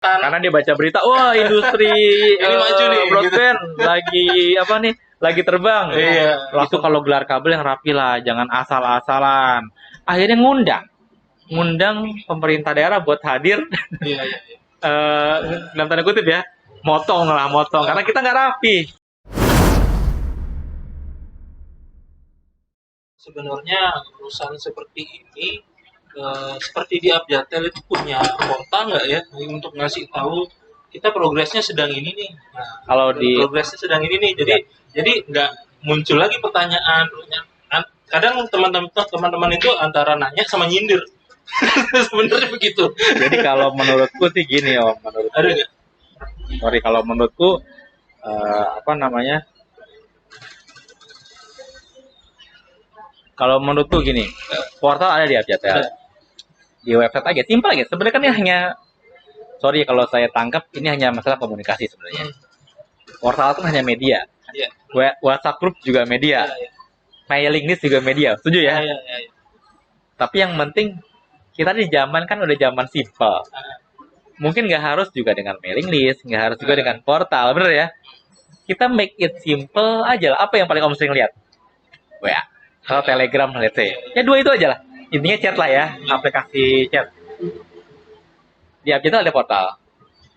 Karena dia baca berita, wah industri Ini maju nih, broadband lagi apa nih? Lagi terbang. Iya. Itu kalau gelar kabel yang rapi lah, jangan asal-asalan. Akhirnya ngundang pemerintah daerah buat hadir Iya, iya, iya. dalam tanda kutip ya, motong karena kita nggak rapi. Sebenarnya perusahaan seperti ini seperti di Abjatel itu punya portal nggak ya untuk ngasih tahu kita progresnya sedang ini nih. Nah, Kalau di progresnya sedang ini nih. Jadi nggak muncul lagi pertanyaan. Kadang teman-teman itu antara nanya sama nyindir. Sebenarnya begitu. jadi kalau menurutku sih gini Om, Ada nggak? kalau menurutku apa namanya? Kalau menurutku gini, portal ada di Abjatel. Di website aja, simpel aja. Sebenarnya kan ini hanya, sorry kalau saya tangkap, ini hanya masalah komunikasi sebenarnya. Portal itu hanya media. Iya. WhatsApp group juga media. Iya, iya. Mailing list juga media. Setuju ya? Iya, iya, iya. Tapi yang penting, kita di zaman kan udah zaman simpel. Mungkin nggak harus juga dengan mailing list, nggak harus juga dengan portal, bener ya? Kita make it simple aja lah. Apa yang paling Om sering lihat? WA. Atau Telegram, let's say. Ya dua itu aja lah. Intinya chat lah ya, aplikasi chat. Di app itu ada portal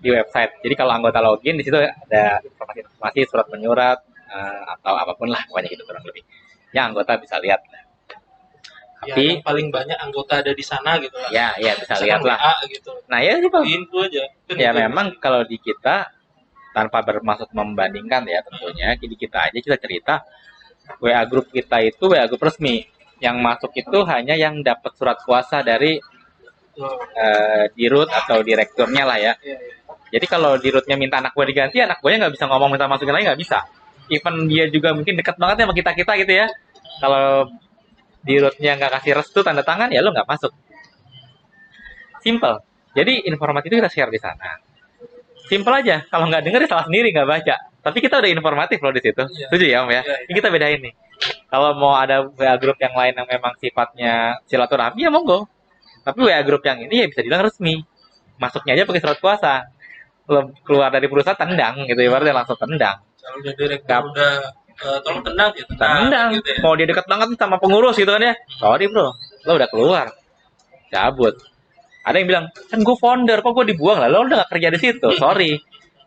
di website. Jadi kalau anggota login di situ ada informasi surat menyurat atau apapun lah pokoknya gitu kurang lebih. Ya anggota bisa lihat. Ya, Tapi yang paling banyak anggota ada di sana gitu lah. ya bisa Misalkan lihat lah. WA gitu. Nah ya sih Pak. Info aja. Kan Ya gitu. memang kalau di kita tanpa bermaksud membandingkan ya tentunya, di kita aja kita cerita WA grup kita itu WA grup resmi. Yang masuk itu hanya yang dapat surat kuasa dari dirut atau direkturnya lah ya. Iya, iya. Jadi kalau dirutnya minta anak gue diganti, anak gue nggak bisa ngomong minta masukin lagi, nggak bisa. Even dia juga mungkin dekat banget ya sama kita gitu ya. Kalau dirutnya nggak kasih restu tanda tangan, ya lo nggak masuk. Simple. Jadi informasi itu kita share di sana. Simple aja. Kalau nggak denger salah sendiri, nggak baca. Tapi kita udah informatif loh di situ. Iya. Setuju ya Om ya? Iya, iya. Ini kita bedain nih. Kalau mau ada WA grup yang lain yang memang sifatnya silaturahmi ya monggo. Tapi WA grup yang ini ya bisa dibilang resmi. Masuknya aja pakai surat kuasa. Keluar dari perusahaan tendang gitu ibaratnya langsung tendang. Kalau udah direktur udah tolong tendang ya Tendang. gitu ya. Mau dia dekat banget sama pengurus gitu kan ya. Sorry bro, lo udah keluar. Cabut. Ada yang bilang, kan gue founder, kok gue dibuang lah, lo udah gak kerja di situ. Sorry.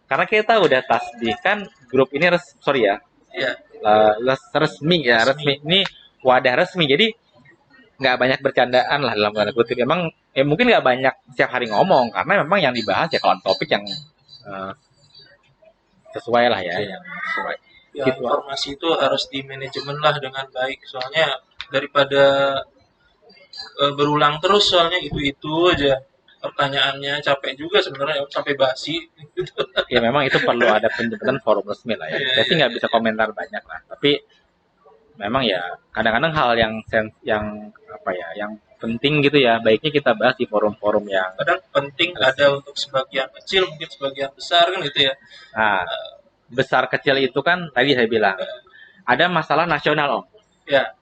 Karena kita udah tasbihkan grup ini sorry ya. Iya. Resmi ya, resmi. Ini wadah resmi. Jadi nggak banyak bercandaan lah dalam tanda kutip. Emang mungkin nggak banyak setiap hari ngomong karena memang yang dibahas ya kalau topik yang sesuai lah ya, yang sesuai. Ya, Gitu. informasi itu harus di manajemen lah dengan baik. Soalnya daripada berulang terus soalnya itu aja pertanyaannya, capek juga sebenarnya sampai basi. Ya memang itu perlu ada penjemputan forum resmi lah ya. Saya sih nggak bisa komentar banyak lah. Tapi memang ya kadang-kadang hal yang apa ya, yang penting gitu ya, baiknya kita bahas di forum-forum yang Kadang penting ada untuk sebagian kecil, mungkin sebagian besar kan gitu ya. Besar kecil itu kan tadi saya bilang ada masalah nasional Om. Ya.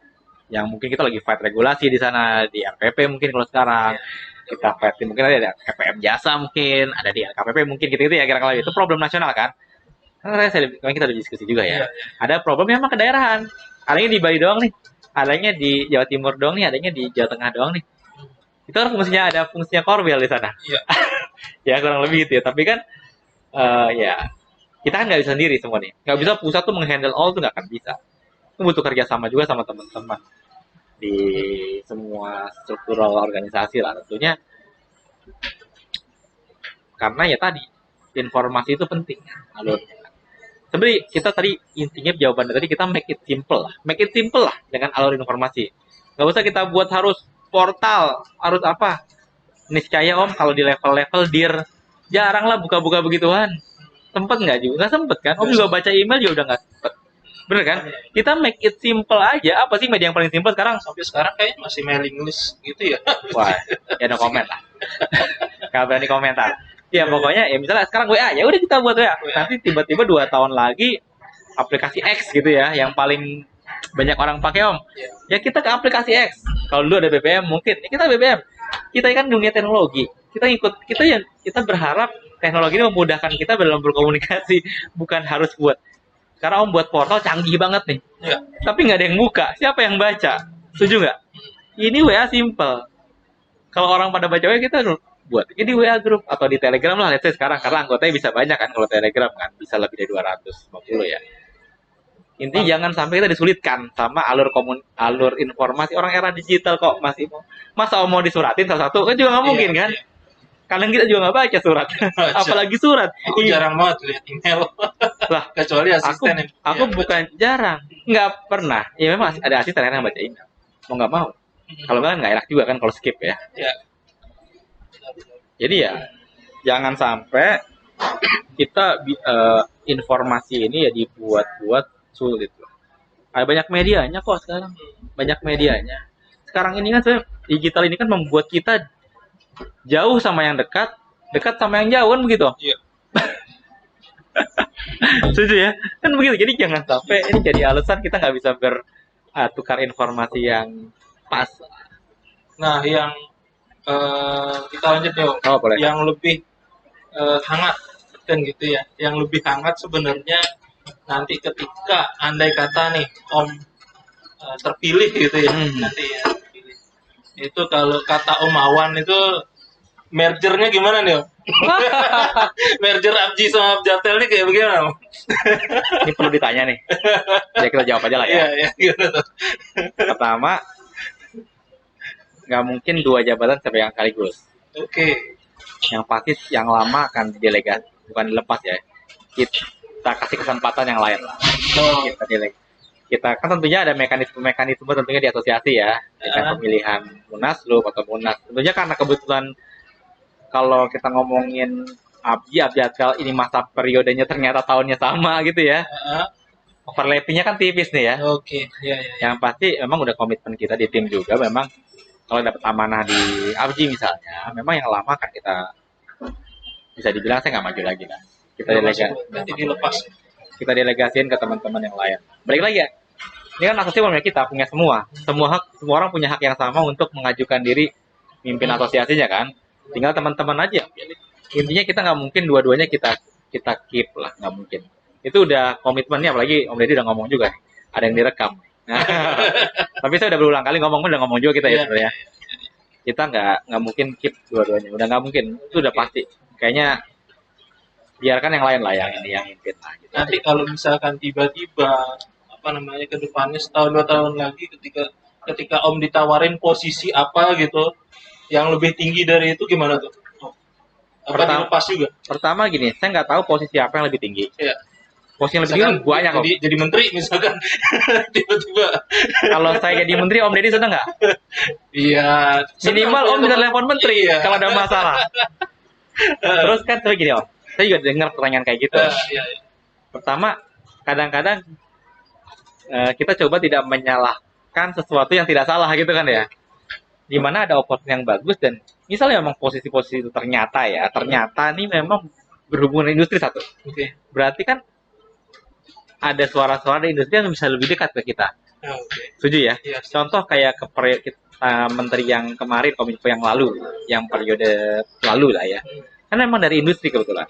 Yang mungkin kita lagi fight regulasi di sana di RPP mungkin kalau sekarang kita fight mungkin ada KPM jasa mungkin ada di LKPP mungkin gitu ya kira-kira itu problem nasional kan. Karena kita udah diskusi juga ya. Ada problem memang kedaerahan. Adanya di Bali doang nih, adanya di Jawa Timur doang nih, adanya di Jawa Tengah doang nih. Itu kan ada fungsinya Korwil di sana. Iya. Ya kurang lebih gitu ya. Tapi kan ya kita kan nggak bisa sendiri semua nih. Nggak bisa pusat tuh menghandle all tuh nggak akan bisa. Itu butuh kerjasama juga sama teman-teman di semua struktural organisasi lah tentunya. Karena ya tadi informasi itu penting alurnya. Sebenarnya kita tadi intinya jawaban tadi kita make it simple lah dengan alur informasi. Nggak usah kita buat harus portal, harus apa. Niscaya Om kalau di level-level dir jarang lah buka-buka begituan. Sempet nggak juga? Nggak sempet kan? Om juga baca email juga udah nggak sempet. Bener kan? Kita make it simple aja. Apa sih media yang paling simple sekarang? Sampai sekarang kayaknya masih mailing list gitu ya. Wah, ya no comment lah. Nggak berani komentar. Ya pokoknya ya misalnya sekarang WA, ya udah kita buat WA. Nanti tiba-tiba 2 tahun lagi aplikasi X gitu ya, yang paling banyak orang pakai Om. Ya kita ke aplikasi X. Kalau dulu ada BBM mungkin, ya kita BBM. Kita kan dunia teknologi. Kita berharap teknologi ini memudahkan kita dalam berkomunikasi, bukan harus buat. Karena Om buat portal canggih banget nih, Ya. tapi nggak ada yang buka. Siapa yang baca? Setuju nggak? Ini WA simple. Kalau orang pada baca WA, kita buat ini WA grup atau di Telegram lah. Let's say sekarang karena anggotanya bisa banyak kan, kalau Telegram kan bisa lebih dari 250 ya. Intinya jangan sampai kita disulitkan sama alur informasi. Orang era digital kok masih masa mau disuratin satu-satu kan juga nggak mungkin kan. Kadang kita juga nggak baca surat, apalagi surat. Aku jarang banget lihat email. Lah, Kecuali asisten aku bukan jarang, nggak pernah. Ya memang ada asisten yang baca email. Mau nggak mau. Kalau nggak enak juga kan kalau skip ya. Ya. Jadi ya jangan sampai kita informasi ini ya dibuat-buat sulit. Ada banyak medianya kok sekarang. Banyak medianya. Sekarang ini kan digital ini kan membuat kita jauh sama yang dekat, dekat sama yang jauh kan begitu. Iya. Setuju ya? Kan begitu. Jadi jangan sampai ini jadi alasan kita nggak bisa bertukar informasi yang pas. Nah, yang kita lanjut yuk. Oh, boleh. Yang lebih hangat kan gitu ya. Yang lebih hangat sebenarnya nanti ketika andai kata nih Om terpilih gitu ya. Nanti ya terpilih. Itu kalau kata Om Awan itu mergernya gimana nih Om? Merger Abji sama Abjatel nih kayak bagaimana Om? Ini perlu ditanya nih. Ya kita jawab aja lah ya. Iya, gimana tuh? Pertama, nggak mungkin 2 jabatan sepegang sekaligus. Oke. Yang pasti yang lama akan didelegasi, bukan dilepas ya. Kita kasih kesempatan yang lain lah. Oh. Kita kan tentunya ada mekanisme tentunya di asosiasi ya, dengan pemilihan Munaslup atau Munas. Tentunya karena kebetulan kalau kita ngomongin Abjatel ini masa periodenya ternyata tahunnya sama gitu ya. Overlappingnya kan tipis nih ya. Oke, ya. Yang pasti memang udah komitmen kita di tim juga, memang kalau dapat amanah di Abji misalnya, memang yang lama kan kita bisa dibilang saya nggak maju lagi lah. Kita delegasiin ke teman-teman yang lain. Balik lagi ya, ini kan asosiasi kita punya semua orang punya hak yang sama untuk mengajukan diri mimpin asosiasinya kan. Tinggal teman-teman aja. Intinya kita nggak mungkin dua-duanya kita keep lah, nggak mungkin. Itu udah komitmennya, apalagi Om Deddy udah ngomong juga, ada yang direkam. Tapi saya udah berulang kali udah ngomong juga kita ya sebenarnya. Kita nggak mungkin keep dua-duanya, udah nggak mungkin, itu udah pasti. Kayaknya biarkan yang lain lah yang mimpin lah. Gitu. Nanti kalau misalkan tiba-tiba ke depannya setahun 2 tahun lagi ketika Om ditawarin posisi apa gitu yang lebih tinggi dari itu gimana tuh? Dilepas juga? Pertama gini, saya nggak tahu posisi apa yang lebih tinggi. Iya. Posisi yang lebih tinggi banyak kok. Jadi menteri misalkan tiba-tiba. Kalau saya jadi menteri, Om Deddy seneng nggak? Iya. Minimal Om bisa telepon menteri kalau ada masalah. Terus kan gini Om, saya juga dengar pertanyaan kayak gitu. Iya. Pertama, kadang-kadang kita coba tidak menyalahkan sesuatu yang tidak salah gitu kan ya. Dimana ada opportunity yang bagus dan misalnya memang posisi-posisi itu ternyata nih memang berhubungan industri satu. Okay. Berarti kan ada suara-suara di industri yang bisa lebih dekat ke kita. Okay. Setuju ya? Yes. Contoh kayak menteri yang kemarin, Kominfo yang lalu, yang periode lalu lah ya. Kan memang dari industri kebetulan.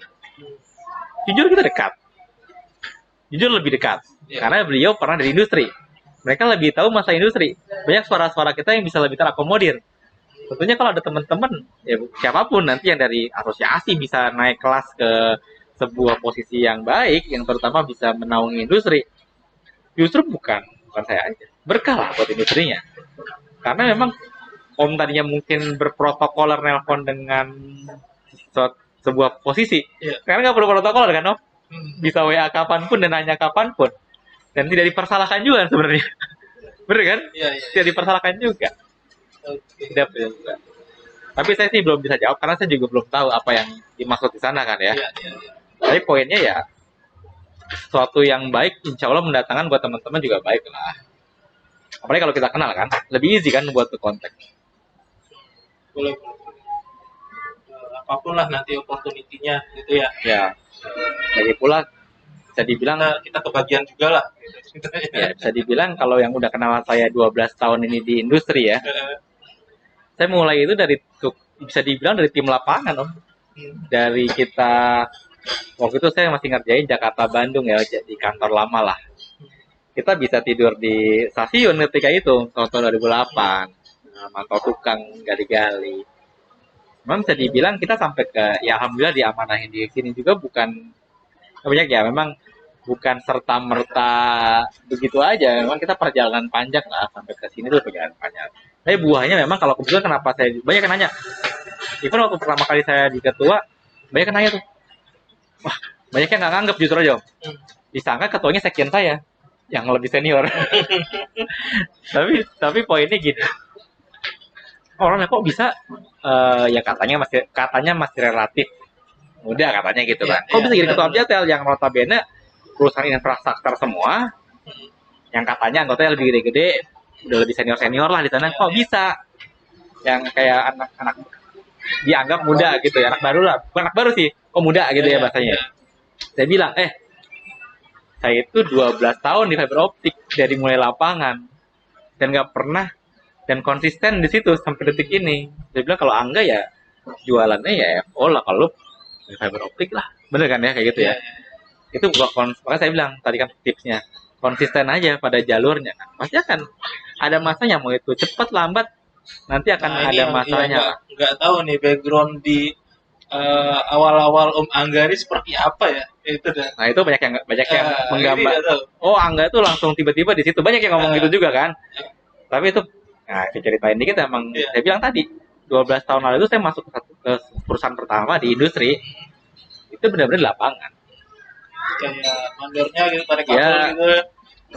Jujur kita dekat. Jujur lebih dekat. Karena beliau pernah dari industri. Mereka lebih tahu masa industri. Banyak suara-suara kita yang bisa lebih terakomodir. Tentunya kalau ada teman-teman, ya siapapun nanti yang dari asosiasi bisa naik kelas ke sebuah posisi yang baik, yang terutama bisa menaungi industri. Justru bukan saya aja. Berkah lah buat industrinya. Karena memang Om tadinya mungkin berprotokoler nelpon dengan sebuah posisi. Karena nggak perlu protokoler kan Om? Bisa WA kapanpun dan nanya kapanpun. Dan tidak dipersalahkan juga sebenarnya. Bener kan? Iya. Tidak dipersalahkan juga. Okay. Tidak juga. Tapi saya sih belum bisa jawab karena saya juga belum tahu apa yang dimaksud di sana kan ya. Iya. Tapi poinnya ya sesuatu yang baik insya Allah mendatangkan buat teman-teman juga baik lah. Apalagi kalau kita kenal kan, lebih easy kan buat ke kontak. Boleh. Apapun lah nanti opportunity-nya gitu ya. Ya. Lagi pula bisa dibilang kita kebagian juga lah. Ya, bisa dibilang kalau yang udah kenal saya 12 tahun ini di industri ya. Saya mulai itu dari bisa dibilang dari tim lapangan om. Dari kita waktu itu saya masih ngerjain Jakarta Bandung ya di kantor lama lah. Kita bisa tidur di stasiun ketika itu tahun 2008. Mantau tukang gali-gali. Memang bisa dibilang kita sampai ke ya alhamdulillah diamanahin di sini juga bukan banyak ya memang bukan serta merta begitu aja. Memang kita perjalanan panjang lah sampai ke sini tuh perjalanan panjang. Tapi buahnya memang kalau kebetulan kenapa saya banyak yang nanya. Even waktu pertama kali saya di ketua banyak yang nanya tuh. Wah banyak yang nggak nganggep justru aja. Disangka ketuanya sekian saya yang lebih senior. tapi poinnya gini. Orangnya kok bisa ya katanya masih relatif muda katanya gitu kan. Kok bisa jadi ketua Abjatel yang notabene perusahaan infrastruktur semua yang katanya anggotanya lebih gede-gede udah lebih senior lah di sana kok bisa yang kayak anak-anak dianggap muda gitu ya anak baru lah bukan anak baru sih kok muda gitu ya bahasanya. Saya bilang saya itu 12 tahun di fiber optik dari mulai lapangan dan nggak pernah dan konsisten di situ sampai detik ini. Saya bilang kalau Angga ya jualannya ya FO lah kalau fiber optik lah. Bener kan ya kayak gitu ya. Itu makanya saya bilang tadi kan tipsnya konsisten aja pada jalurnya. Pasti akan ada masanya mau itu cepat lambat nanti akan ada masanya. Nggak tahu nih background di awal-awal Om Angga ini seperti apa ya itu dah. Nah itu banyak yang menggambar. Oh Angga itu langsung tiba-tiba di situ banyak yang ngomong gitu juga kan. Tapi itu nah, ceritain dikit emang saya bilang tadi 12 tahun lalu itu saya masuk ke perusahaan pertama di industri itu benar-benar di lapangan kayak mandornya gitu tarik kabel gitu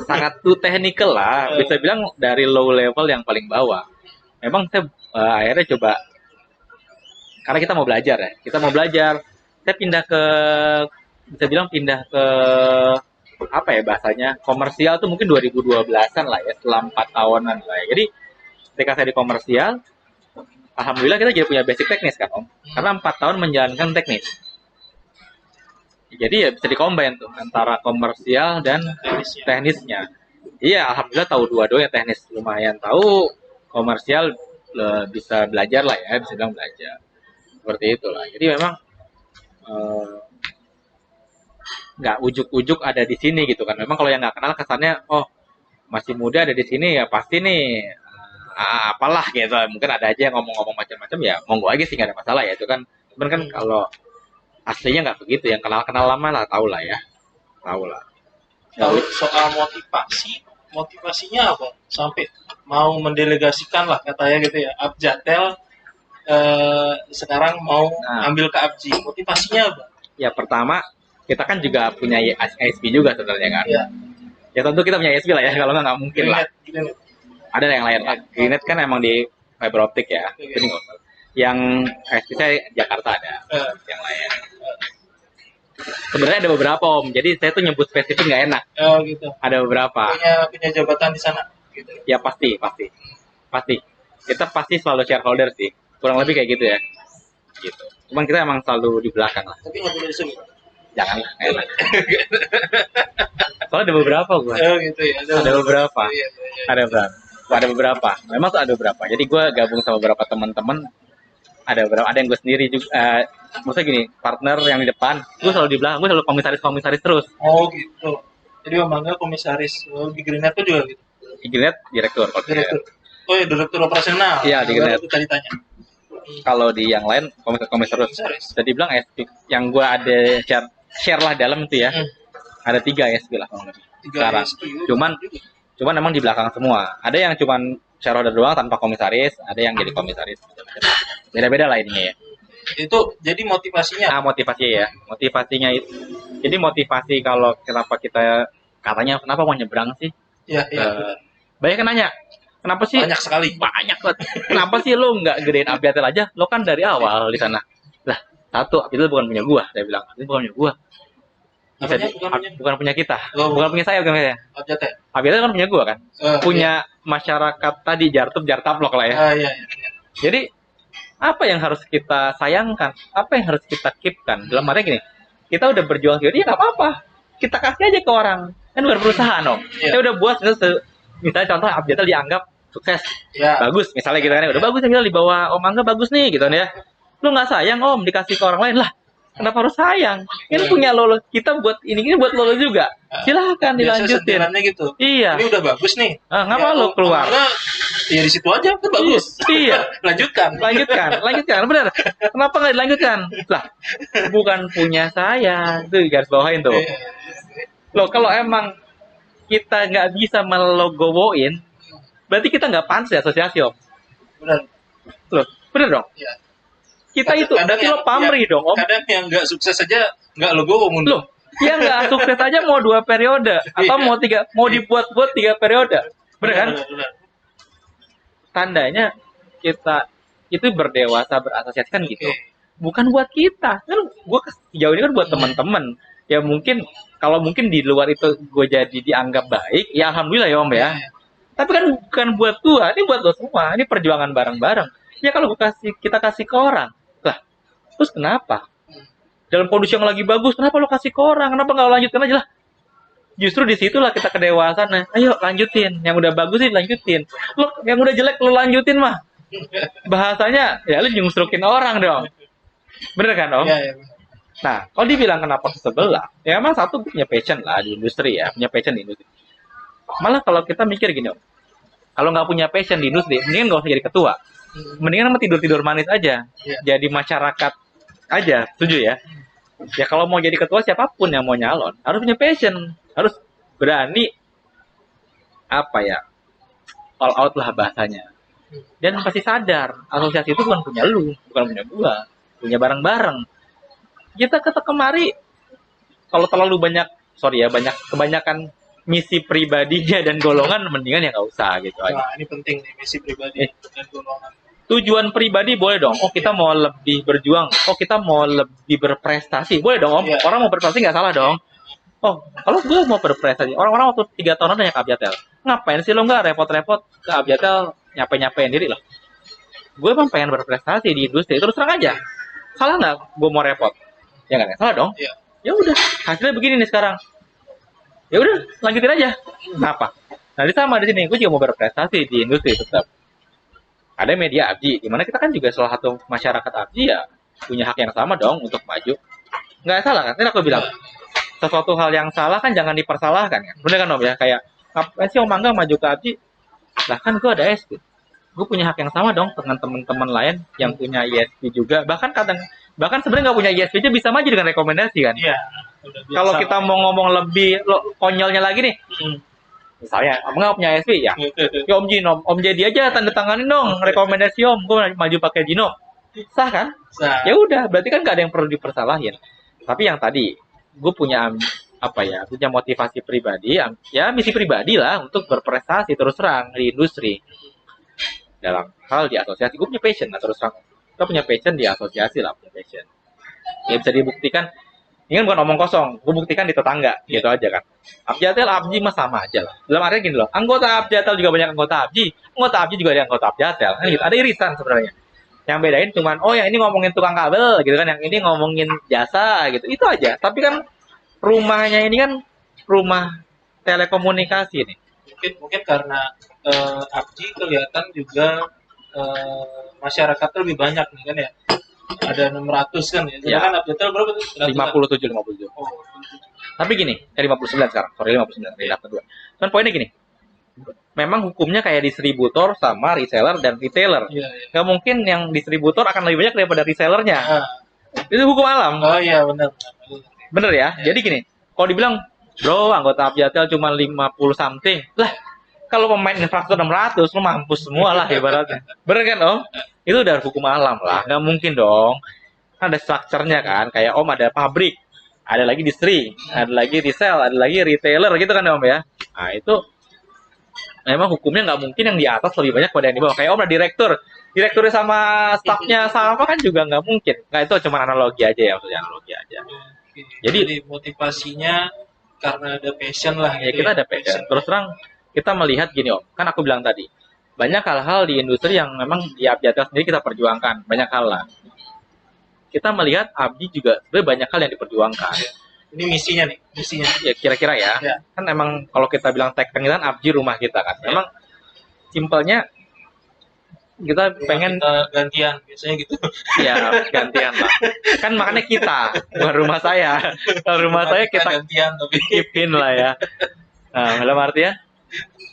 sangat too technical lah bisa bilang dari low level yang paling bawah memang saya akhirnya coba karena kita mau belajar saya bisa bilang pindah ke apa ya bahasanya komersial tuh mungkin 2012-an lah ya setelah 4 tahunan lah ya. Jadi ketika saya di komersial alhamdulillah kita jadi punya basic teknis kan om karena 4 tahun menjalankan teknis jadi ya bisa dikombin tuh antara komersial dan teknisnya iya alhamdulillah tahu dua-duanya teknis lumayan tahu komersial bisa belajar lah ya bisa bilang belajar seperti itulah jadi memang nggak ujuk-ujuk ada di sini gitu kan memang kalau yang nggak kenal kesannya oh masih muda ada di sini ya pasti nih apalah gitu mungkin ada aja yang ngomong-ngomong macam-macam ya monggo aja sih nggak ada masalah ya itu kan cuman kan kalau aslinya nggak begitu yang kenal lama lah tahu lah soal motivasinya apa sampai mau mendelegasikan lah katanya gitu ya Abjatel sekarang mau ambil ke Abji motivasinya apa ya pertama kita kan juga punya ISP juga sebenarnya kan ya tentu kita punya ISP lah ya kalau nggak mungkin lah ada yang lain lah. Greenet kan emang di fiber optik ya. Jadi yang ISP saya Jakarta ada. Yang lain. Sebenarnya ada beberapa om. Jadi saya tuh nyebut spesifik nggak enak. Gitu. Ada beberapa. Punya jabatan di sana. Gitu. Ya pasti. Kita pasti selalu shareholder sih. Kurang lebih kayak gitu ya. Gitu. Cuman kita emang selalu di belakang lah. Tapi nggak boleh disebut. Janganlah, enak. Soalnya ada beberapa gua. Gitu ya. Ada beberapa. Ada beberapa. Memang tuh ada beberapa. Jadi gue gabung sama beberapa teman-teman. Ada yang gue sendiri juga. Maksudnya gini, partner yang di depan. Gue selalu di belakang. Gue selalu komisaris terus. Oh gitu. Jadi Om Angga komisaris. Di Greenet tuh juga gitu. Di Greenet direktur. Oh ya direktur operasional. Iya di Greenet. Tadi tanya. Kalau di yang lain komisaris terus. Jadi bilang yang gue ada share lah dalam itu ya. Ada 3 SP lah. Sekarang. Cuman emang di belakang semua. Ada yang cuman shareholder doang tanpa komisaris, ada yang jadi komisaris. Beda-beda lah ininya ya. Itu jadi motivasinya? Motivasinya ya. Motivasinya itu. Jadi motivasi kalau kenapa kita katanya kenapa mau nyebrang sih? Iya. Banyak yang nanya. Kenapa sih? Banyak sekali. Banyak banget. Kenapa sih lo nggak gedein Abjatel aja? Lo kan dari awal di sana. Lah, satu Abjatel bukan punya gua. Saya bilang, itu bukan punya gua. Bukan punya kita, bukan punya saya, bukan punya Abjatel kan punya gua kan, punya masyarakat tadi Jartaplok lah ya. Iya. Jadi apa yang harus kita sayangkan, apa yang harus kita keepkan? Dalam arti gini, kita udah berjuang jadi nggak apa-apa, kita kasih aja ke orang, kan bukan perusahaan om. Saya udah buat misalnya contoh Abjatel dianggap sukses, Ya. bagus, misalnya gitu kan, udah bagus ya di bawah Om Angga bagus nih gitu kan ya. Lu nggak sayang Om dikasih ke orang lain lah, kenapa harus sayang? Ini punya lo, kita buat ini buat lo juga. Silahkan Biasa dilanjutin. sentilannya gitu. Iya. Ini udah bagus nih. Ngapa lo keluar? Ya di situ aja kan bagus. Iya. Lanjutkan. Benar. Kenapa nggak dilanjutkan? Lah, bukan punya saya. Itu garis bawahin tuh. Loh, kalau emang kita nggak bisa melogowoin, berarti kita nggak pantas ya asosiasi Om. Benar. Loh, bener dong? Iya. Kita itu berarti lo pamrih dong Om. Kadang yang nggak sukses aja nggak logo mundur. Loh, dia nggak sukses aja mau 2 periode atau mau dibuat 3 periode. Bener kan? Benar. Tandanya kita itu berdewasa berasosiasi kan gitu. Bukan buat kita. Kan gue sejauh ini kan buat teman-teman. Ya mungkin kalau mungkin di luar itu gue jadi dianggap baik, ya alhamdulillah ya Om ya. Tapi kan bukan buat gue, ini buat lo semua. Ini perjuangan bareng-bareng. Ya kalau kita kasih ke orang, lah, terus kenapa? Dalam kondisi yang lagi bagus, kenapa lo kasih ke orang? Kenapa nggak lo lanjutkan aja lah? Justru disitulah kita kedewasaan. Nah, ayo lanjutin. Yang udah bagus sih lanjutin. Lo yang udah jelek lo lanjutin mah. Bahasanya ya lo nyungsrukin orang dong. Bener kan Om? Iya. Nah, kalau dibilang kenapa ke sebelah, ya emang satu punya passion lah di industri ya, punya passion di industri. Malah kalau kita mikir gini Om, kalau nggak punya passion di industri, mendingan nggak usah jadi ketua. Mendingan sama tidur-tidur manis aja. Jadi masyarakat aja, setuju ya? Ya kalau mau jadi ketua siapapun yang mau nyalon, harus punya passion. Harus berani, apa ya, all out lah bahasanya. Dan pasti sadar, asosiasi itu bukan punya lu, bukan punya gua. Punya bareng-bareng. Kita kemari, kalau terlalu banyak, kebanyakan misi pribadinya dan golongan, mendingan ya nggak usah gitu aja. Nah, ini penting nih, misi pribadi dan golongan. Tujuan pribadi boleh dong. Oh kita mau lebih berjuang. Oh kita mau lebih berprestasi. Boleh dong Om. Yeah. Orang mau berprestasi nggak salah dong. Oh kalau gue mau berprestasi. Orang-orang waktu 3 tahunan nanya ke Abjatel. Ngapain sih lo nggak repot-repot ke Abjatel nyapain diri lah. Gue emang pengen berprestasi di industri. Terus terang aja. Salah nggak gue mau repot? Ya nggak salah dong. Yeah. Ya udah. Hasilnya begini nih sekarang. Ya udah lanjutin aja. Kenapa? Nah sama di sini. Gue juga mau berprestasi di industri tetap. Ada media Abji, dimana kita kan juga salah satu masyarakat Abji ya punya hak yang sama dong untuk maju. Nggak salah kan? Tadi aku bilang sesuatu hal yang salah kan jangan dipersalahkan kan. Bener kan Om ya? Kayak ngapain sih Om Angga maju ke Abji? Lah kan gue ada SP. Gue punya hak yang sama dong dengan teman-teman lain yang punya ISP juga. Bahkan sebenarnya nggak punya ISP aja bisa maju dengan rekomendasi kan? Iya. Kalau kita mau ngomong lebih konyolnya lagi nih. Misalnya, Om nggak punya SP ya? Ya Om Jadi aja tanda tanganin dong rekomendasi Om, gue maju pakai Gino. Sah kan? Sah. Ya udah, berarti kan nggak ada yang perlu dipersalahin. Tapi yang tadi, gue punya punya motivasi pribadi, ya misi pribadi lah untuk berprestasi terus terang di industri. Dalam hal di asosiasi, gue punya passion lah terus terang. Kita punya passion di asosiasi lah, punya passion. Ya bisa dibuktikan. Ini kan bukan omong kosong, gue buktikan di tetangga, gitu aja kan. Abjatel, Abji mah sama aja lah. Dalam artinya gini loh, anggota Abjatel juga banyak anggota Abji juga ada anggota Abjatel. Kan gitu. Ada irisan sebenarnya. Yang bedain cuman, oh yang ini ngomongin tukang kabel gitu kan, yang ini ngomongin jasa gitu. Itu aja. Tapi kan rumahnya ini kan rumah telekomunikasi nih. Mungkin karena Abji kelihatan juga masyarakat lebih banyak nih kan ya. Ada 600 kan ya. Ya. Kan Abjatel berapa tuh? 57. Oh. Tapi gini, 59 sekarang. Sorry 59 dari daftar 2. Kan poinnya gini. Memang hukumnya kayak distributor sama reseller dan retailer. Iya. Nggak mungkin yang distributor akan lebih banyak daripada resellernya. Itu hukum alam. Oh iya benar. Bener ya? Jadi gini, kalau dibilang, bro anggota Abjatel cuma 50 something. Lah, kalau pemain infrastruktur 600, lu mampus semua lah ibaratnya. Bener kan Om? Itu udah hukum alam lah. Nggak mungkin dong. Kan ada strukturnya kan. Kayak Om ada pabrik, ada lagi distri, ada lagi resell, ada lagi retailer gitu kan Om ya. Nah itu memang hukumnya nggak mungkin yang di atas lebih banyak pada yang di bawah. Kayak Om ada direkturnya sama staffnya sama kan juga nggak mungkin. Nah itu cuma analogi aja ya, maksudnya analogi aja. Jadi motivasinya karena ada passion lah. Ya gitu kita ada passion. Terus terang kita melihat gini Om, kan aku bilang tadi banyak hal-hal di industri yang memang di Abjatel sendiri kita perjuangkan, banyak hal lah. Kita melihat Abdi juga sebenarnya banyak hal yang diperjuangkan. Ini misinya. Ya kira-kira ya. Kan emang kalau kita bilang tag kan Abdi rumah kita kan. Memang simpelnya kita pengen kita gantian biasanya gitu. ya gantian lah. Kan makanya kita, bukan rumah saya. Kalau rumah saya kita gantian tapi keepin lah ya. Nah, dalam artian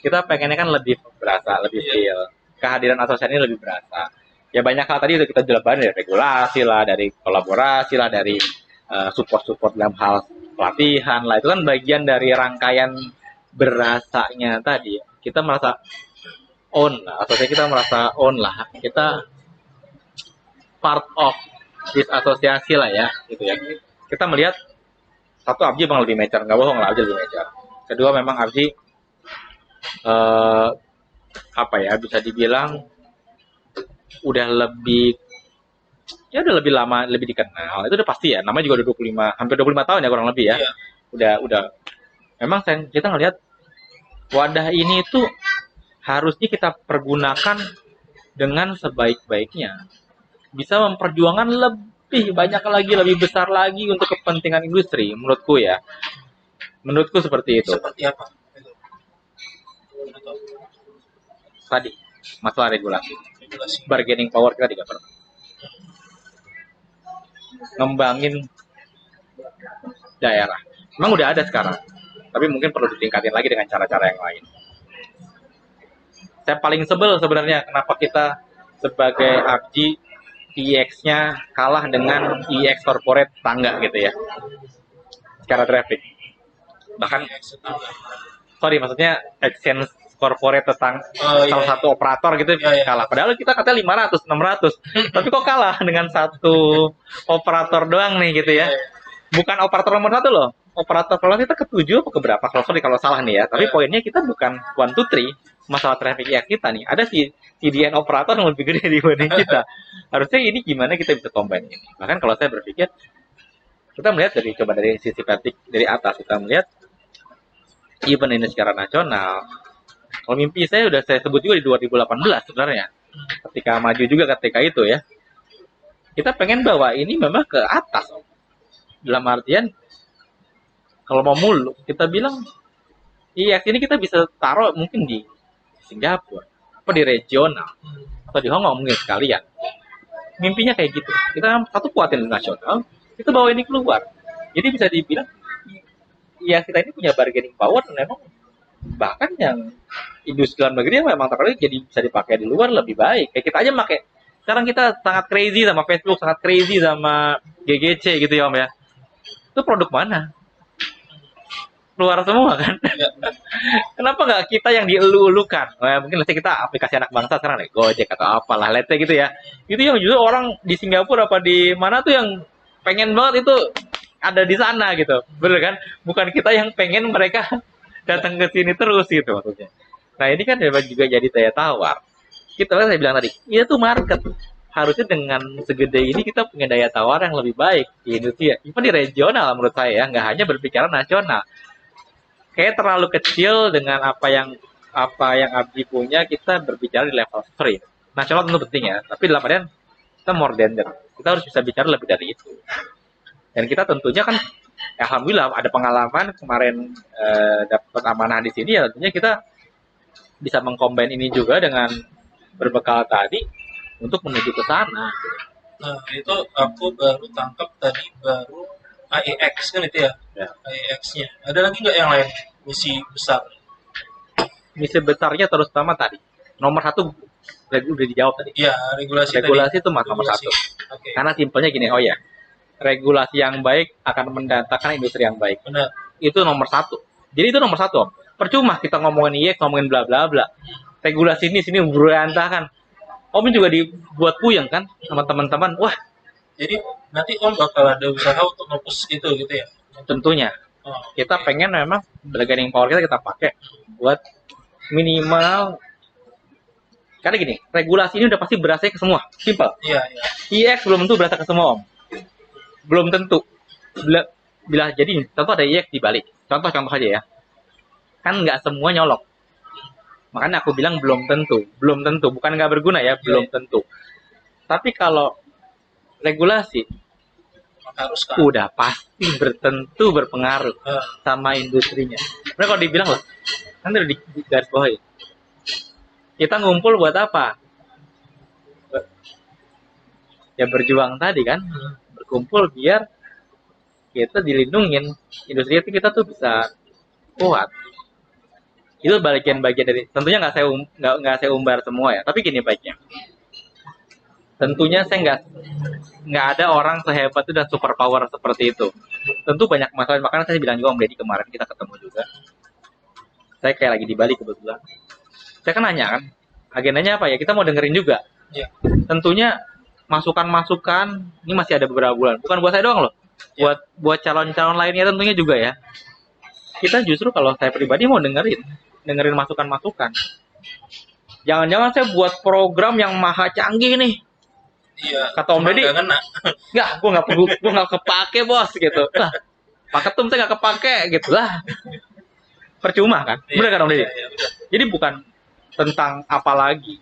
kita pengennya kan lebih berasa, lebih feel. Kehadiran asosiasi ini lebih berasa. Ya banyak hal tadi udah kita jelasin dari regulasi lah, dari kolaborasi lah, dari support-support dalam hal pelatihan lah. Itu kan bagian dari rangkaian berasanya tadi. Kita merasa own lah, asosiasi kita merasa own lah. Kita part of this asosiasi lah ya, gitu ya. Kita melihat satu Abji memang lebih mature, nggak bohong lah Abji lebih mature. Kedua memang Abji apa ya bisa dibilang udah lebih lebih lama, lebih dikenal. Itu udah pasti ya. Namanya juga udah 25, hampir 25 tahun ya kurang lebih ya. Udah. Memang kita ngelihat wadah ini itu harusnya kita pergunakan dengan sebaik-baiknya. Bisa memperjuangkan lebih banyak lagi, lebih besar lagi untuk kepentingan industri menurutku ya. Menurutku seperti itu. Seperti apa? Tadi masalah regulasi. Bargaining power kita tidak perlu. Ngembangin daerah. Memang udah ada sekarang, tapi mungkin perlu ditingkatin lagi dengan cara-cara yang lain. Saya paling sebel sebenarnya kenapa kita sebagai Abji EX-nya kalah dengan EX corporate tangga gitu ya. Secara traffic. Bahkan maksudnya exchange corporate tentang salah satu operator gitu kalah. Padahal kita katanya 500, 600. Tapi kok kalah dengan satu operator doang nih gitu ya. Bukan operator nomor 1 loh. Operator kalau kita ke-7 atau ke-berapa kalau salah nih ya. Tapi poinnya kita bukan 1, 2, 3 masalah traffic ya kita nih. Ada CDN operator yang lebih gede dibanding kita. Harusnya ini gimana kita bisa combine ini. Bahkan kalau saya berpikir kita melihat dari sisi vertik dari atas kita melihat event ini secara nasional. Kalau mimpi saya udah saya sebut juga di 2018 sebenarnya. Ketika maju juga ketika itu ya. Kita pengen bawa ini memang ke atas. Dalam artian kalau mau muluk kita bilang iya ini kita bisa taruh mungkin di Singapura apa di regional atau di Hong Kong mungkin sekalian. Mimpinya kayak gitu. Kita satu kuatin nasional, kita bawa ini keluar. Jadi bisa dibilang iya kita ini punya bargaining power memang bahkan yang industri dalam negeri yang memang terkait jadi bisa dipakai di luar lebih baik. Kayak kita aja pakai. Sekarang kita sangat crazy sama Facebook, sangat crazy sama GGC gitu ya Om ya. Itu produk mana? Keluar semua kan? Kenapa nggak kita yang dielu-elukan? Mungkin let's say kita aplikasi anak bangsa sekarang nih, Gojek atau apalah, let's say gitu ya. Itu yang justru orang di Singapura apa di mana tuh yang pengen banget itu ada di sana gitu. Bener kan? Bukan kita yang pengen mereka datang ke sini terus gitu maksudnya. Nah ini kan juga jadi daya tawar. Kita kan saya bilang tadi, itu tuh market. Harusnya dengan segede ini kita punya daya tawar yang lebih baik di Indonesia. Even di regional menurut saya, nggak hanya berbicara nasional. Kayak terlalu kecil dengan apa yang Abdi punya, kita berbicara di level free. Nasional tentu penting ya, tapi dalam artian kita more than that. Kita harus bisa bicara lebih dari itu. Dan kita tentunya kan alhamdulillah ada pengalaman kemarin dapat amanah di sini ya tentunya kita bisa mengcombine ini juga dengan berbekal tadi untuk menuju ke sana. Nah, itu aku baru tangkap tadi baru AEX kan itu ya? AEX-nya. Ada lagi nggak yang lain misi besar? Misi besarnya terus utama tadi. Nomor 1 udah dijawab tadi. Iya, regulasi itu nomor 1. Okay. Karena simpelnya gini, regulasi yang baik akan mendatangkan industri yang baik. Benar. Itu nomor 1. Jadi itu nomor 1 Om. Percuma kita ngomongin IEX, ngomongin bla bla bla. Regulasi sini berantakan. Om juga dibuat puyeng kan sama teman-teman. Wah, jadi nanti Om bakal ada usaha untuk nge-push itu gitu ya? Tentunya. Kita pengen memang bargaining power kita pakai buat minimal. Karena gini, regulasi ini udah pasti berasa ke semua. Simple. Iya. IEX belum tentu berasa ke semua Om. Belum tentu. Bila jadi contoh ada IEX di Bali. Contoh aja ya. Kan nggak semua nyolok. Makanya aku bilang belum tentu, bukan nggak berguna ya, belum tentu. Tapi kalau regulasi udah pasti berpengaruh sama industrinya. Mereka kalau dibilang loh, kan udah di garis bawah ya. Kita ngumpul buat apa? Ya berjuang tadi kan, berkumpul biar kita dilindungin, industri kita tuh bisa kuat. Itu bagian-bagian dari, tentunya nggak saya umbar semua ya, tapi gini baiknya. Tentunya saya nggak ada orang sehebat itu dan super power seperti itu. Tentu banyak masalah, makanya saya bilang juga Om Deddy kemarin kita ketemu juga. Saya kayak lagi di Bali kebetulan. Saya kan nanya kan, agendanya apa ya? Kita mau dengerin juga. Ya. Tentunya masukan-masukan ini masih ada beberapa bulan. Bukan buat saya doang loh. Buat calon-calon lainnya tentunya juga ya. Kita justru kalau saya pribadi mau dengerin masukan-masukan. Jangan-jangan saya buat program yang maha canggih nih. Iya. Kata Om Deddy, nggak, gue nggak kepake bos gitu. Lah, Pak Ketum saya nggak kepake gitu lah. Percuma kan? Bener kan Om Deddy? Iya. Jadi bukan tentang apa lagi.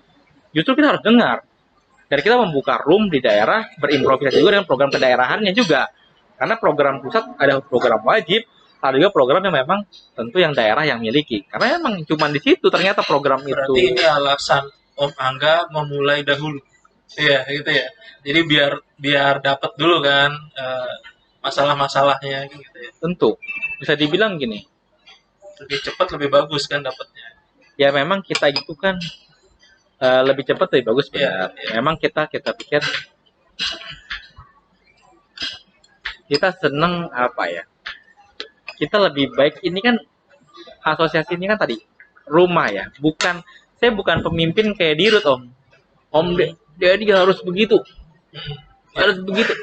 Justru kita harus dengar. Dan kita membuka room di daerah, berimprovisasi juga dengan program kedaerahannya juga. Karena program pusat ada program wajib, ada juga program yang memang tentu yang daerah yang miliki. Karena emang cuma di situ ternyata program Berarti itu. Berarti ini alasan Om Angga memulai dahulu. Iya, gitu ya. Jadi biar dapat dulu kan masalah-masalahnya gitu ya. Tentu. Bisa dibilang gini. Lebih cepat lebih bagus kan dapatnya. Ya memang kita itu kan lebih cepat lebih bagus benar. Ya. Memang kita pikir kita seneng apa ya? Kita lebih baik ini kan asosiasi ini kan tadi rumah ya, saya bukan pemimpin kayak Dirut Om Deddy harus begitu, harus begitu.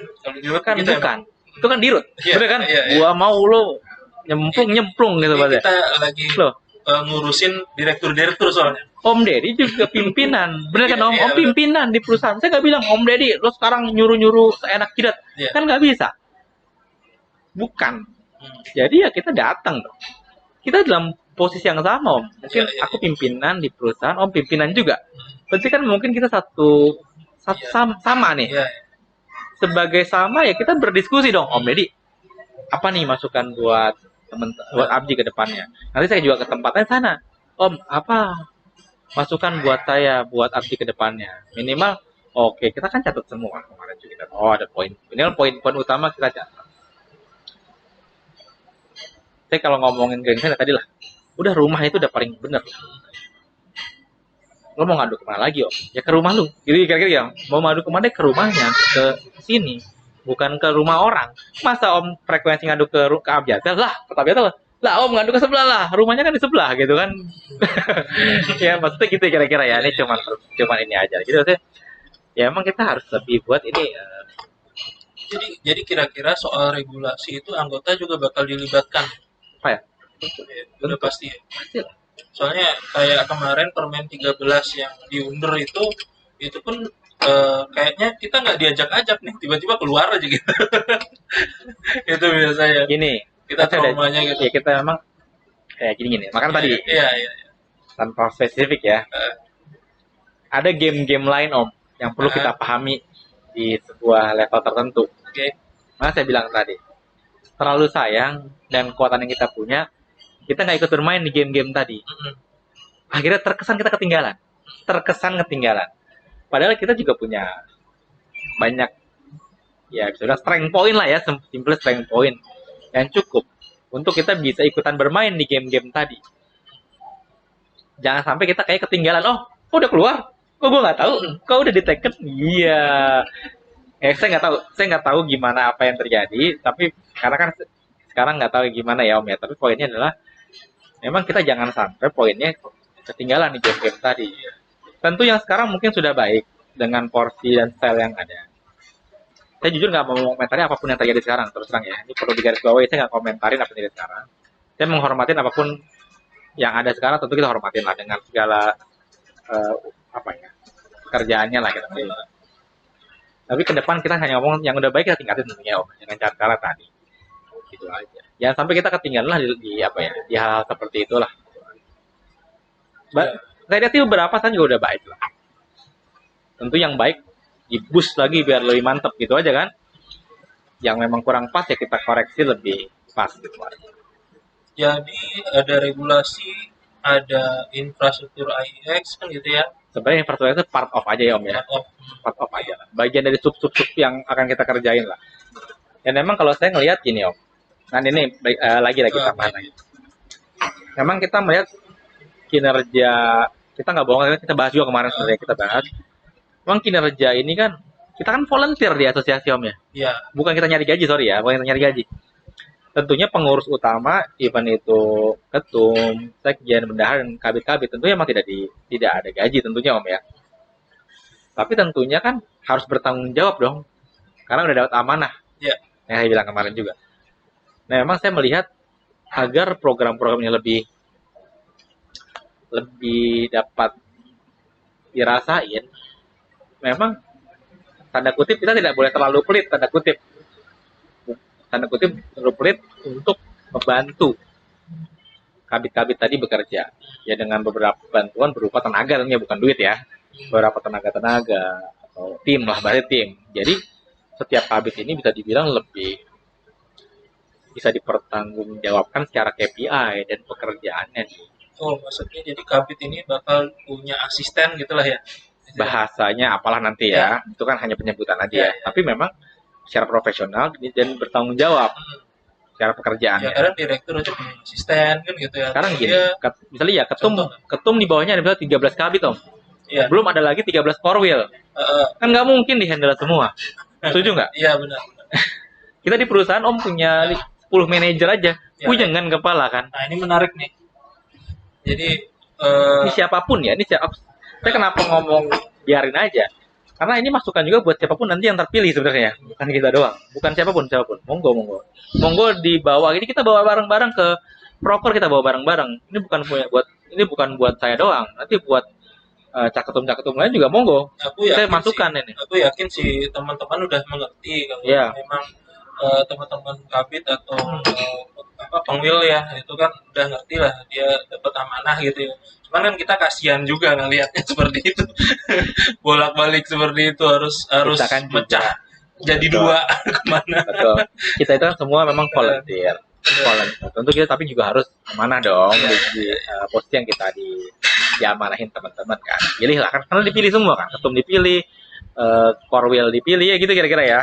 Kan gitu bukan, itu kan Dirut, ya, bener kan? Ya. Gua mau lo nyemplung gitu Pak. Kita lagi loh. Ngurusin direktur soalnya. Om Deddy juga pimpinan, bener kan Om? Om pimpinan di perusahaan. Saya nggak bilang Om Deddy lo sekarang nyuruh seenak jidat, kan nggak bisa. Bukan. Jadi ya kita datang dong. Kita dalam posisi yang sama Om. Mungkin aku pimpinan di perusahaan, Om pimpinan juga. Berarti kan mungkin kita sama nih. Sebagai sama ya kita berdiskusi dong Om Deddy. Apa nih masukan buat Abdi ke depannya? Nanti saya juga ke tempatnya sana. Om, apa masukan buat saya buat Abdi ke depannya? Minimal oke, kita kan catat semua kemarin juga. Oh, ada poin. Minimal poin-poin utama kita catat. Saya kalau ngomongin gengsi tadi lah, udah rumah itu udah paling bener. Lo mau ngadu kemana lagi Om? Ya ke rumah lu. Jadi kira-kira ya, mau ngadu kemana ke rumahnya, ke sini, bukan ke rumah orang. Masa Om frekuensi ngadu ke Abjatel lah, ke Abjatel lah Om ngadu ke sebelah lah, rumahnya kan di sebelah gitu kan. Ya maksudnya gitu kira-kira ya. Ini cuman ini aja. Gitu maksudnya, ya emang kita harus lebih buat ini. Jadi kira-kira soal regulasi itu anggota juga bakal dilibatkan. Apa ya? Udah pasti ya. Pasti lah. Soalnya kayak kemarin Permen 13 yang diundur itu pun kayaknya kita nggak diajak-ajak nih, tiba-tiba keluar aja gitu. Itu biasanya. Gini, kita traumanya gitu. Ya kita memang kayak gini. Makanya tadi. Iya. Tanpa spesifik ya. Ada game-game lain Om yang perlu kita pahami di sebuah level tertentu. Oke. Makanya saya bilang tadi, terlalu sayang dan kekuatan yang kita punya, kita nggak ikut bermain di game-game tadi. Akhirnya terkesan kita ketinggalan. Padahal kita juga punya banyak, ya bisa bilang strength point lah ya, simple strength point yang cukup untuk kita bisa ikutan bermain di game-game tadi. Jangan sampai kita kayak ketinggalan. Oh, udah keluar? Kok gue nggak tahu? Kok udah diteken? Iya. Saya nggak tahu gimana apa yang terjadi. Tapi karena kan sekarang nggak tahu gimana ya Om ya. Tapi poinnya adalah memang kita jangan sampai poinnya ketinggalan di game-game tadi. Tentu yang sekarang mungkin sudah baik dengan porsi dan style yang ada. Saya jujur nggak mau komentari apapun yang terjadi sekarang, terus terang ya. Ini perlu digarisbawahi, saya nggak komentarin apa yang terjadi sekarang. Saya menghormatin apapun yang ada sekarang, tentu kita hormatin lah dengan segala kerjaannya lah kita. Tapi ke depan kita hanya ngomong yang udah baik kita tingkatin tentunya Om, dengan cara tadi. Gitu aja. Jangan sampai kita ketinggalan lah di hal-hal seperti itulah. Saya lihat sih beberapa saat juga udah baik lah. Tentu yang baik di-boost lagi biar lebih mantep gitu aja kan. Yang memang kurang pas ya kita koreksi lebih pas gitu aja. Jadi ada regulasi ada infrastruktur AIX kan gitu ya. Sebenarnya infrastruktur itu part of aja ya Om ya. Oh, Part of aja lah. Bagian dari sub yang akan kita kerjain lah. Dan memang kalau saya ngelihat gini Om. Nah ini lagi tambahan lagi. Memang kita melihat kinerja, kita nggak bohong, kita bahas juga kemarin sebenarnya kita bahas. Memang kinerja ini kan, kita kan volunteer di asosiasi Om ya. Iya. Bukan kita nyari gaji, sorry ya, bukan kita nyari gaji. Tentunya pengurus utama, event itu ketum, sekjen, bendahara, dan kabit-kabit, tentunya memang tidak ada gaji tentunya Om ya. Tapi tentunya kan harus bertanggung jawab dong, karena udah dapat amanah. Iya. Yang saya bilang kemarin juga. Nah memang saya melihat agar program-programnya lebih dapat dirasain, memang tanda kutip kita tidak boleh terlalu pelit, tanda kutip terlalu pelit untuk membantu kabit-kabit tadi bekerja ya, dengan beberapa bantuan berupa tenaga, tentunya bukan duit ya, beberapa tenaga atau tim lah, berarti tim. Jadi setiap kabit ini bisa dibilang lebih bisa dipertanggungjawabkan secara KPI dan pekerjaannya. Oh, maksudnya jadi kabit ini bakal punya asisten gitulah ya? Bahasanya apalah nanti ya, itu kan hanya penyebutan aja. Tapi memang secara profesional dan bertanggung jawab secara pekerjaannya. Ya, karena direktur aja punya asisten kan gitu ya. Sekarang gini, misalnya ya ketum di bawahnya ada 13 kabit Om. Ya. Belum ada lagi 13 korwil. Kan nggak mungkin dihandle semua. Setuju nggak? Iya benar. Kita di perusahaan Om punya 10 manajer aja, punya kan kepala kan. Nah ini menarik nih. Jadi ini siapapun ya, saya kenapa ngomong biarin aja? Karena ini masukan juga buat siapapun nanti yang terpilih sebenarnya, bukan kita doang, bukan siapapun. Monggo dibawa. Ini kita bawa bareng-bareng ke proker, kita bawa bareng-bareng. Ini bukan buat saya doang, nanti buat caketum lain juga monggo. Saya masukan ini. Aku yakin sih teman-teman udah mengerti kalau memang teman-teman kabit atau pengwil ya itu kan udah ngerti lah dia dapat amanah gitu ya. Cuman kan kita kasihan juga ngelihatnya seperti itu. Bolak-balik seperti itu harus mecah jadi dua kemana. Betul. Kita itu kan semua memang volunteer. Tentu kita tapi juga harus amanah dong di posisi yang kita diamanahin teman-teman kan. Pilih lah kan, karena dipilih semua kan. Ketum dipilih, korwil dipilih ya gitu kira-kira ya.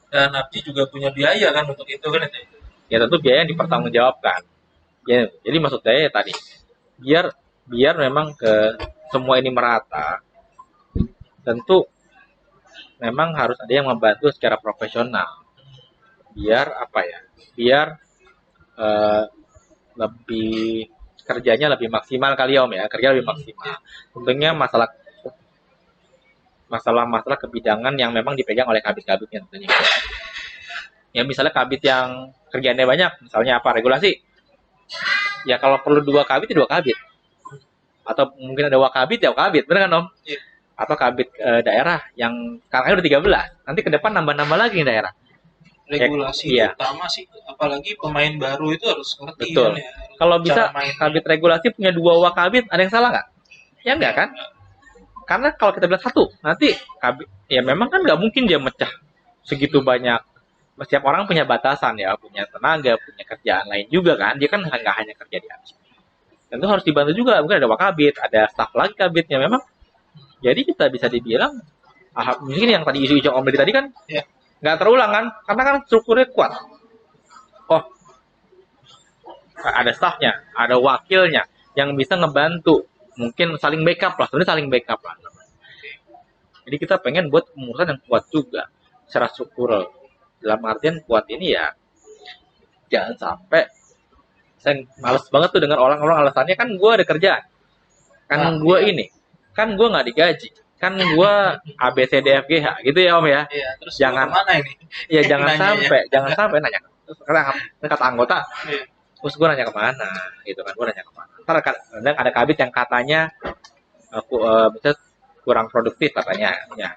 Dan Abdi juga punya biaya kan untuk itu kan itu. Ya tentu biaya yang dipertanggungjawabkan. Ya, jadi maksud saya ya tadi biar memang ke semua ini merata, tentu memang harus ada yang membantu secara profesional. Biar lebih kerjanya lebih maksimal kali Om ya, kerja lebih maksimal. Tentunya masalah kebidangan yang memang dipegang oleh kabit-kabitnya tentunya. Ya misalnya kabit yang kerjaannya banyak, misalnya apa, regulasi. Ya kalau perlu 2 kabit ya 2 kabit. Atau mungkin ada wakabit ya wakabit, bener kan Om? Iya. Atau kabit daerah yang sekarang udah 13, nanti ke depan nambah-nambah lagi daerah. Regulasi utama sih, apalagi pemain baru itu harus ngerti. Betul. Kan, ya. Kalau bisa kabit regulasi punya 2 wakabit, ada yang salah nggak? Ya enggak kan? Karena kalau kita bilang 1, nanti kabit, ya memang kan nggak mungkin dia mecah segitu banyak. Setiap orang punya batasan ya, punya tenaga, punya kerjaan lain juga kan. Dia kan nggak hanya kerja di atas. Tentu harus dibantu juga, mungkin ada wakabit, ada staf lagi kabitnya memang. Jadi kita bisa dibilang, mungkin yang tadi isu-isu Om tadi kan nggak terulang kan, karena kan strukturnya kuat. Oh, ada stafnya, ada wakilnya yang bisa ngebantu, mungkin saling backup lah, sebenarnya saling backup lah. Jadi kita pengen buat pengurusan yang kuat juga secara struktural. Dalam artian kuat ini ya, jangan sampai saya males banget tuh dengan orang-orang alasannya kan gue ada kerjaan, kan gue ini, kan gue nggak digaji, kan gue ABCDFGH gitu ya Om ya. Iya, terus jangan mana ini? Ya jangan sampai nanya kata anggota. Terus gue nanya kemana gitu kan, gue nanya kemana. Ntar kadang ada kabit yang katanya bisa kurang produktif katanya ya.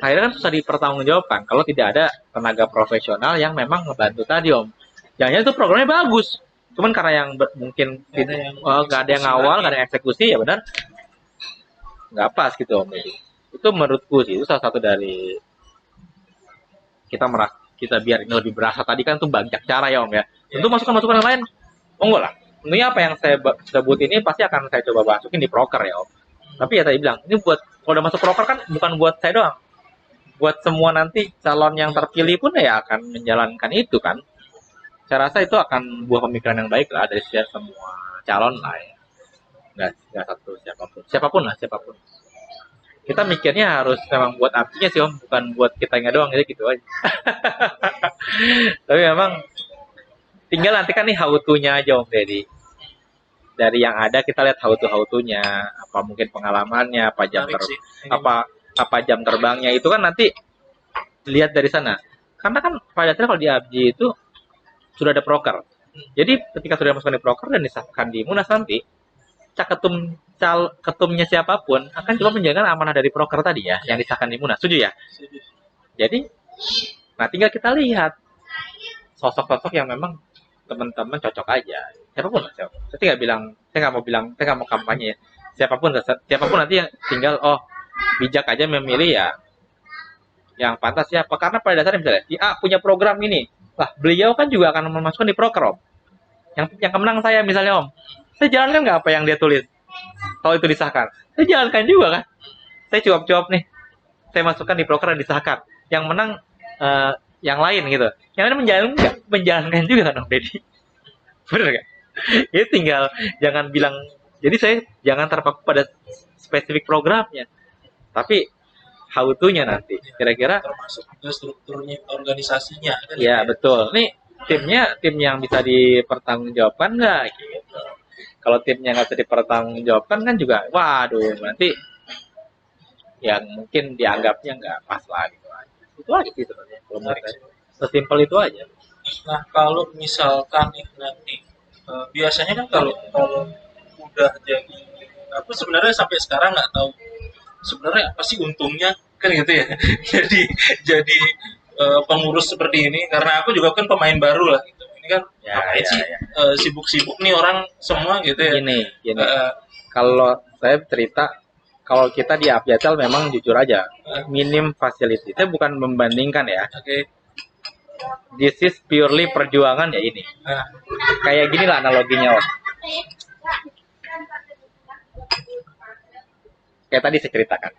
Akhirnya kan susah dipertanggungjawabkan kalau tidak ada tenaga profesional yang memang ngebantu tadi Om. Jangan itu programnya bagus, cuman karena yang mungkin nggak ada yang ngawal, nggak ada yang eksekusi ya benar nggak pas gitu Om. Itu menurutku sih itu salah satu dari kita biar ini lebih berasa tadi kan tuh banyak cara ya Om ya. Tentu masukan yang lain monggo lah. tentunya apa yang saya sebut ini pasti akan saya coba masukin di proker ya Om. Tapi ya tadi bilang, ini buat kalau udah masuk proker kan bukan buat saya doang, buat semua nanti calon yang terpilih pun ya akan menjalankan itu kan. Saya rasa itu akan buah pemikiran yang baik lah dari semua calon lah ya. Nggak satu siapapun lah siapapun. Kita mikirnya harus memang buat artinya sih Om, bukan buat kitanya doang gitu aja. Tapi memang tinggal nanti kan nih how to-nya aja Om Deddy. Dari yang ada kita lihat how to-nya, apa mungkin pengalamannya, apa jam terbangnya itu kan nanti lihat dari sana. Karena kan pada dasarnya kalau di ABJ itu sudah ada proker. Jadi ketika sudah masuk di proker dan disahkan di Munas nanti, ketumnya siapapun akan coba menjaga amanah dari proker tadi ya, yang disahkan di Munas. Setuju ya? Jadi, nah tinggal kita lihat sosok-sosok yang memang teman-teman cocok aja. Siapapun lah, siapapun. Saya nggak mau kampanye ya. Siapapun nanti yang tinggal bijak aja memilih ya yang pantas siapa. Karena pada dasarnya misalnya si A punya program ini, lah beliau kan juga akan memasukkan di proker Om. Yang kemenang saya misalnya Om, saya jalankan nggak apa yang dia tulis? Kalau itu disahkan, saya jalankan juga kan. Saya cuap-cuap nih, saya masukkan di proker dan disahkan. Yang menang yang lain gitu. Yang lain menjalankan juga kan Om Deddy. Bener gak? Jadi tinggal jangan bilang. Jadi saya jangan terpaku pada spesifik programnya, tapi how to-nya nanti. Kira-kira termasuk juga strukturnya organisasinya. Kan ya betul. Nih tim yang bisa dipertanggungjawabkan nggak gitu. Kalau timnya nggak bisa dipertanggungjawabkan kan juga, waduh nanti yang mungkin dianggapnya nggak pas lah gitu aja. Itu aja sih sebenarnya. Kalau menurut saya, sesimpel itu aja. Nah kalau misalkan nanti biasanya kan kalau udah jadi aku sebenarnya sampai sekarang nggak tahu sebenarnya apa sih untungnya kan gitu ya. jadi pengurus seperti ini karena aku juga kan pemain baru lah gitu. Ini kan ngapain sih sibuk-sibuk nih orang semua gitu ya. Gini. Kalau saya cerita, kalau kita di Abjatal memang jujur aja, minim fasilitasnya bukan membandingkan ya. Oke. This is purely perjuangan ya ini. Kayak gini lah analoginya Om. Kayak tadi saya ceritakan.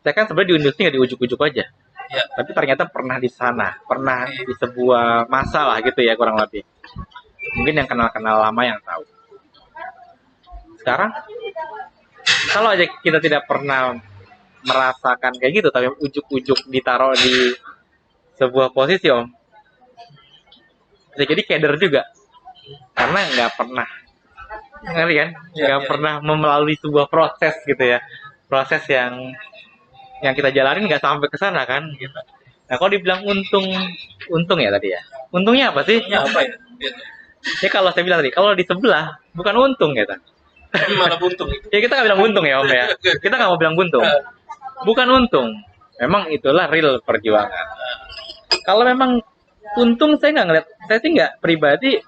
Saya kan sebenarnya di industri nggak di ujuk-ujuk aja. Ya. Tapi ternyata pernah di sana, pernah di sebuah masa lah gitu ya kurang lebih. Mungkin yang kenal-kenal lama yang tahu. Sekarang, kalau aja kita tidak pernah merasakan kayak gitu, tapi ujuk-ujuk ditaruh di sebuah posisi Om, bisa jadi keder juga. Karena nggak pernah, ngerti kan? Nggak pernah melalui sebuah proses gitu ya. Proses yang kita jalanin nggak sampai ke sana kan gitu. Nah kalau dibilang untung ya tadi ya, untungnya apa sih? Apa ya? Ya kalau saya bilang tadi, kalau di sebelah bukan untung gitu. Malah buntung. Ya kita nggak bilang buntung ya Om ya, kita nggak mau bilang buntung, bukan untung. Memang itulah real perjuangan. Kalau memang untung saya nggak ngeliat, saya sih nggak pribadi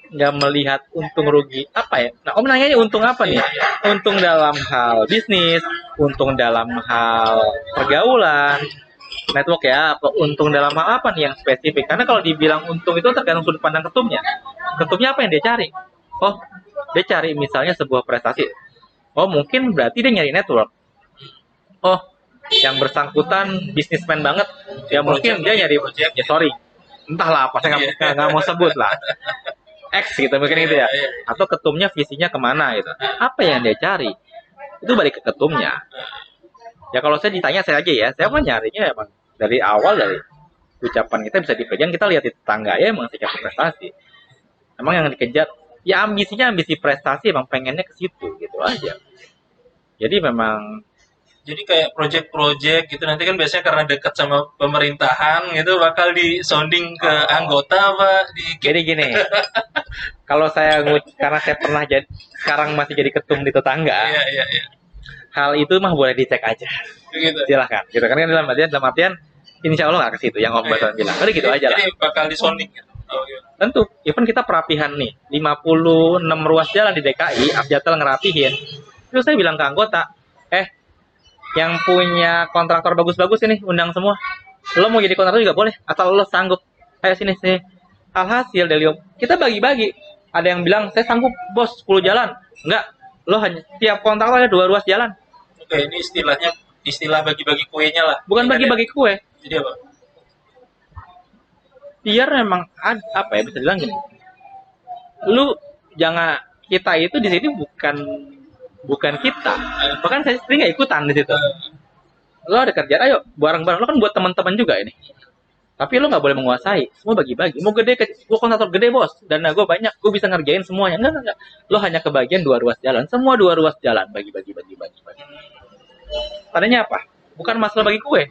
nggak melihat untung rugi apa ya. Nah Om nanyanya untung apa nih? Untung dalam hal bisnis, untung dalam hal pergaulan, network ya, apa untung dalam hal apa nih yang spesifik? Karena kalau dibilang untung itu tergantung sudut pandang ketumnya. Ketumnya apa yang dia cari? Oh, dia cari misalnya sebuah prestasi. Oh, mungkin berarti dia nyari network. Oh, yang bersangkutan bisnismen banget, ya mungkin dia nyari project. Ya sorry, entahlah apa, saya nggak mau sebut lah. X gitu mungkin gitu ya. Atau ketumnya visinya kemana gitu. Apa yang dia cari? Itu balik ke ketumnya. Ya kalau saya ditanya saya aja ya, saya mah nyarinya emang dari awal dari ucapan kita bisa dipegang, kita lihat di tetangga ya emang sikap prestasi. Emang yang dikejar ya ambisinya ambisi prestasi, emang pengennya ke situ gitu aja. Jadi memang jadi kayak project-project gitu nanti kan biasanya karena dekat sama pemerintahan gitu bakal di-sounding ke anggota apa di. Jadi gini. Kalau saya karena saya pernah sekarang masih jadi ketum di tetangga. Iya. Hal itu mah boleh dicek aja. Gitu. Silahkan. Gitu kan dalam artian insya Allah nggak ke situ yang Om Bason bilang. Udah gitu aja lah. Jadi bakal di-sounding gitu. Tentu, even kita perapihan nih, 56 ruas jalan di DKI, Abjatal ngerapihin. Terus saya bilang ke anggota, yang punya kontraktor bagus-bagus ini, undang semua. Lo mau jadi kontraktor juga boleh, asal lo sanggup. Ayo sini. Alhasil dari kita bagi-bagi. Ada yang bilang saya sanggup bos 10 jalan. Enggak, lo hanya tiap kontrak lo ada 2 ruas jalan. Oke, ini istilah bagi-bagi kuenya lah. Bukan bagi-bagi kue. Jadi apa? Biar memang apa ya, bisa bilang gini. Lu jangan, kita itu di sini bukan kita. Bahkan saya sering nggak ikutan di situ. Lo ada kerjaan, ayo bareng-bareng. Lo kan buat teman-teman juga ini. Tapi lo nggak boleh menguasai. Semua bagi-bagi. Mau gede, gue kontraktor gede bos. Dana gue banyak, gue bisa ngerjain semuanya. Enggak. Lo hanya kebagian 2 ruas jalan. Semua 2 ruas jalan. Bagi-bagi. Tandanya apa? Bukan masalah bagi kue.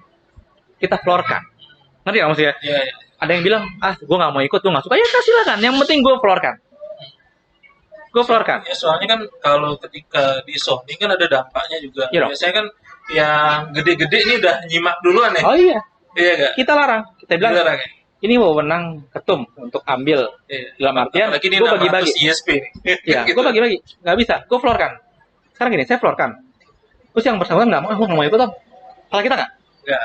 Kita floorkan. Ngerti nggak maksudnya? Iya. Ada yang bilang, gue nggak mau ikut, gue nggak suka. Ya silakan. Yang penting gue floorkan. Ya, soalnya kan kalau ketika di Sony kan ada dampaknya juga. Iya dong. Biasanya kan yang gede-gede ini udah nyimak duluan ya. Oh iya. Iya gak? Kita larang. Kita bilang, Dilarang ya? ini wewenang ketum untuk ambil. Iya. Dalam artian, Apalagi ini gue bagi-bagi. 600 ISP nih. Ya, Gitu. gue bagi-bagi. Nggak bisa, gue floorkan. Sekarang gini, saya floorkan. Terus yang bersangkutan nggak mau ikut om. Salah kita nggak? Nggak.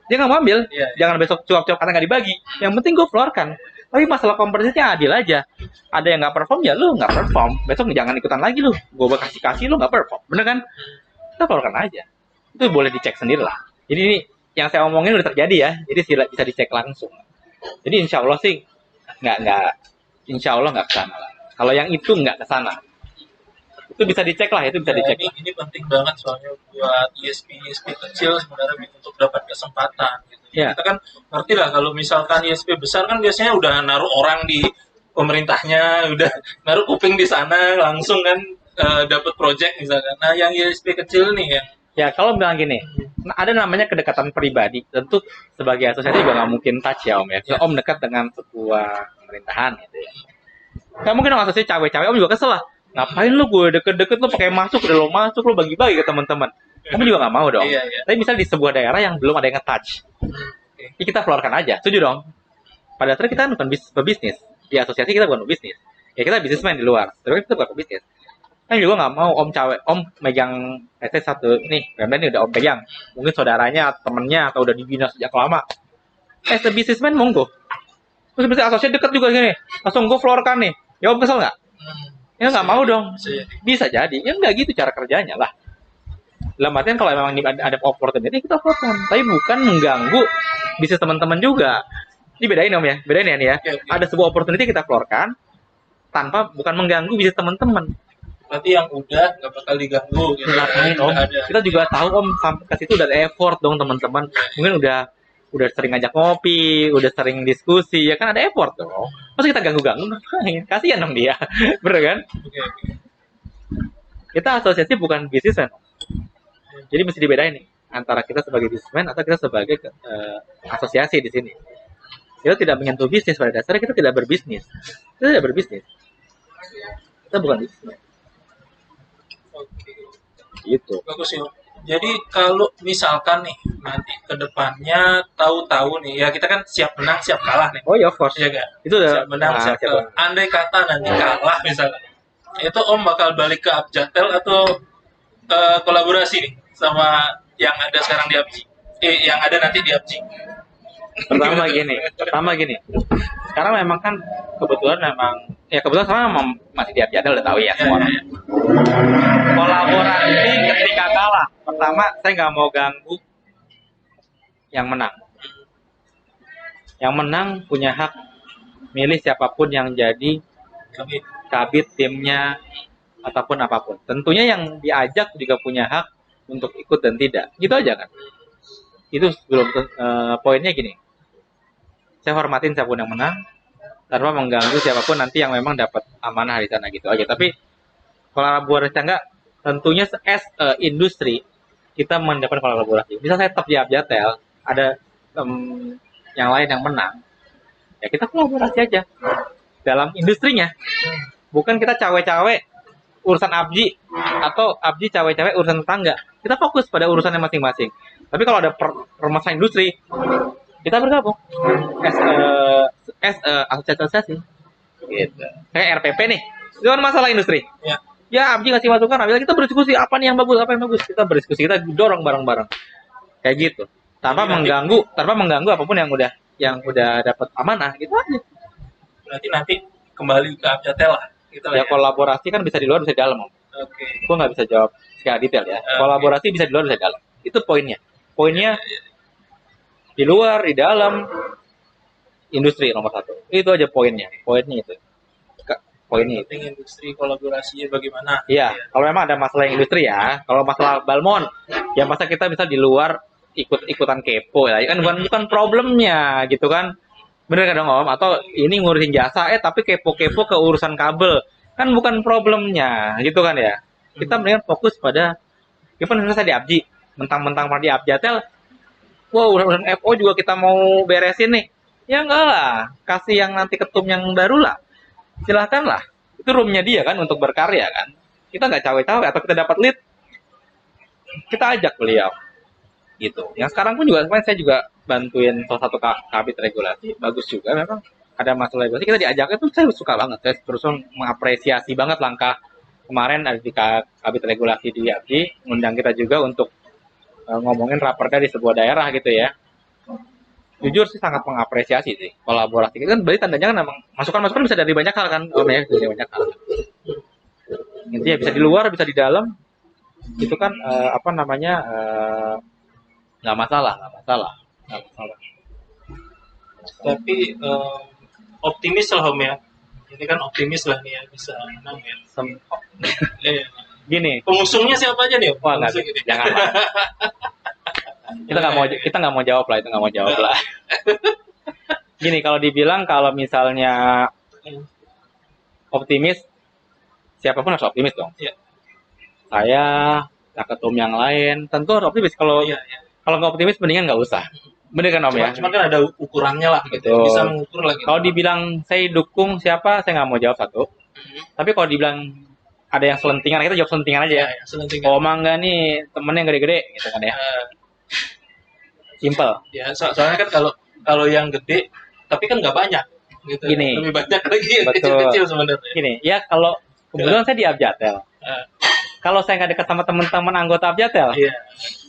Dia nggak mau ambil. Iya. Jangan besok cuap-cuap karena nggak dibagi. Yang penting gue floorkan. Tapi masalah kompetisinya adil aja. Ada yang nggak perform, ya lu nggak perform. Besok jangan ikutan lagi lu. Gue kasih lu nggak perform. Bener kan? Kita floorkan aja. Itu boleh dicek sendiri lah. Jadi ini yang saya omongin udah terjadi ya. Jadi bisa dicek langsung. Jadi insya Allah sih insya Allah nggak kesana lah. Kalau yang itu nggak kesana, itu bisa dicek lah. Itu bisa dicek. Ini penting banget soalnya buat ISP kecil sebenarnya untuk dapat kesempatan. Gitu. Ya. Kita kan ngerti lah kalau misalkan ISP besar kan biasanya udah naruh orang di pemerintahnya, udah naruh kuping di sana langsung kan dapat project misalkan. Nah yang ISP kecil nih yang Ya, kalau bilang gini, ada namanya kedekatan pribadi. Tentu sebagai asosiasi juga nggak mungkin touch ya Om ya. Kalau Om dekat dengan sebuah pemerintahan gitu ya. Nggak mungkin Om asosiasi cawe-cawe, Om juga kesel lah. Ngapain lu gue deket-deket lu pakai masuk, udah lo masuk, lu bagi-bagi ke teman-teman. Om juga nggak mau dong. Iya. Tapi misalnya di sebuah daerah yang belum ada yang nge-touch, ya kita keluarkan aja. Setuju dong? Pada dasarnya kita bukan pebisnis. Di asosiasi kita bukan pebisnis. Ya kita bisnismen di luar. Tapi kita bukan pebisnis. Kan juga nggak mau Om megang PT satu nih, Pemda ini udah Om pegang. Mungkin saudaranya, temennya, atau udah dibina sejak lama. The businessman monggo. Terus bisa asosiasi deket juga gini, langsung gue floorkan nih. Ya Om kesel nggak? Ya nggak mau dong. Bisa jadi. Ya nggak gitu cara kerjanya lah. Dalam artian kalau memang ada opportunity kita floorkan, tapi bukan mengganggu bisnis teman-teman juga. Ini bedain Om ya, bedain ya nih ya. Ada sebuah opportunity kita floorkan tanpa bukan mengganggu bisnis teman-teman. Berarti yang udah nggak bakal diganggu gitu. Ngapain Om? Kita juga tahu Om sampai ke situ udah effort dong teman-teman. Mungkin udah sering ngajak ngopi, udah sering diskusi, ya kan ada effort dong. Masa kita ganggu-ganggu? Kasihan dong dia. Bener kan? Kita asosiasi bukan bisnismen. Jadi mesti dibedain nih antara kita sebagai bisnismen atau kita sebagai asosiasi di sini. Kita tidak menyentuh bisnis, pada dasarnya kita tidak berbisnis. Kita tidak berbisnis. Kita bukan bisnis. Gitu. Bagus ya. Jadi kalau misalkan nih nanti ke depannya tahu-tahu nih ya kita kan siap menang siap kalah nih. Oh ya, of course. Ya kan? Itu udah siap menang siap kalah. Andai kata nanti kalah misalkan, itu Om bakal balik ke Abjatel atau kolaborasi nih sama yang ada sekarang di Abji? Yang ada nanti di Abji. Pertama gini. Sekarang memang kan kebetulan sekarang memang masih di Abjatel udah tahu ya semua. Kolaborasi ketika kalah. Pertama, saya nggak mau ganggu yang menang. Yang menang punya hak milih siapapun yang jadi kabit timnya ataupun apapun. Tentunya yang diajak juga punya hak untuk ikut dan tidak. Gitu aja kan. Itu belum poinnya gini. Saya hormatin siapapun yang menang tanpa mengganggu siapapun nanti yang memang dapat amanah di sana gitu aja. Tapi kolaborasi enggak, tentunya industri kita mendapat kolaborasi. Bisa saya tetap di Abjatel, ada yang lain yang menang, ya kita kolaborasi aja dalam industrinya. Bukan kita cawe-cawe urusan Abji atau Abji cawe-cawe urusan tetangga. Kita fokus pada urusannya masing-masing. Tapi kalau ada permasalahan industri, kita bergabung asosiasi gitu. Kayak RPP nih, itu kan masalah industri. Ya Abji ngasih masukan, kita berdiskusi apa nih yang bagus, kita berdiskusi, kita dorong bareng-bareng kayak gitu, tanpa mengganggu apapun yang udah dapat amanah gitu aja. Berarti nanti kembali ke Abjatel lah gitu lah Ya kolaborasi kan bisa di luar bisa di dalam Om. Oke. Gue nggak bisa jawab secara detail ya. Kolaborasi bisa di luar bisa di dalam. Itu poinnya. Poinnya di luar, di dalam, industri nomor satu. Itu aja poinnya. Poinnya itu. Poinnya itu. Penting industri kolaborasinya bagaimana? Iya, kalau memang ada masalah industri ya. Kalau masalah Balmon, ya masa kita bisa di luar ikut-ikutan kepo ya. Kan bukan problemnya gitu kan. Bener kan dong Om? Atau ini ngurusin jasa, tapi kepo-kepo ke urusan kabel. Kan bukan problemnya gitu kan ya. Kita mendingan fokus pada, ya kan saya di Abji. Mentang-mentang pada di Abjatel, wow, urusan FO juga kita mau beresin nih. Ya enggak lah, kasih yang nanti ketum yang baru lah. Silahkan lah. Itu roomnya dia kan untuk berkarya kan. Kita nggak cawe-cawe atau kita dapat lead, kita ajak beliau. Gitu. Yang sekarang pun juga kemarin saya juga bantuin salah satu kabit regulasi, bagus juga memang ada masalah regulasi. Kita diajaknya tuh saya suka banget. Saya terus mengapresiasi banget langkah kemarin ada di kabit regulasi di ABI, undang kita juga untuk ngomongin raperda di sebuah daerah gitu ya. Jujur sih sangat mengapresiasi sih kolaborasi. Kan berarti tandanya kan memang masukan-masukan bisa dari banyak hal kan, Om ya, dari banyak hal. Intinya bisa di luar, bisa di dalam. Itu kan apa namanya nggak masalah. Tapi optimis lah Om ya. Ini kan optimis lah nih ya bisa menang ya. Gini. Pengusungnya siapa aja nih? Wah nggak, jangan. Kita nggak mau jawab lah, itu nggak mau jawab lah. Gini, kalau dibilang kalau misalnya optimis, siapapun harus optimis dong. Ya. Saya, ketum yang lain, tentu harus optimis. Kalau nggak optimis, mendingan nggak usah. Bener kan Om ya? Cuma kan ada ukurannya lah, gitu. Bisa mengukur lagi. Kalau dibilang saya dukung siapa, saya nggak mau jawab satu. Tapi kalau dibilang ada yang selentingan, kita jawab selentingan aja ya. Oh mangga nih temennya gede-gede, gitu kan ya. Simple. Ya, soalnya kan kalau yang gede, tapi kan nggak banyak, gitu. Gini, lebih banyak lagi yang betul. Kecil-kecil sebenarnya. Gini, ya kalau kebetulan saya di Abjatel. Kalau saya nggak dekat sama teman-teman anggota Abjatel,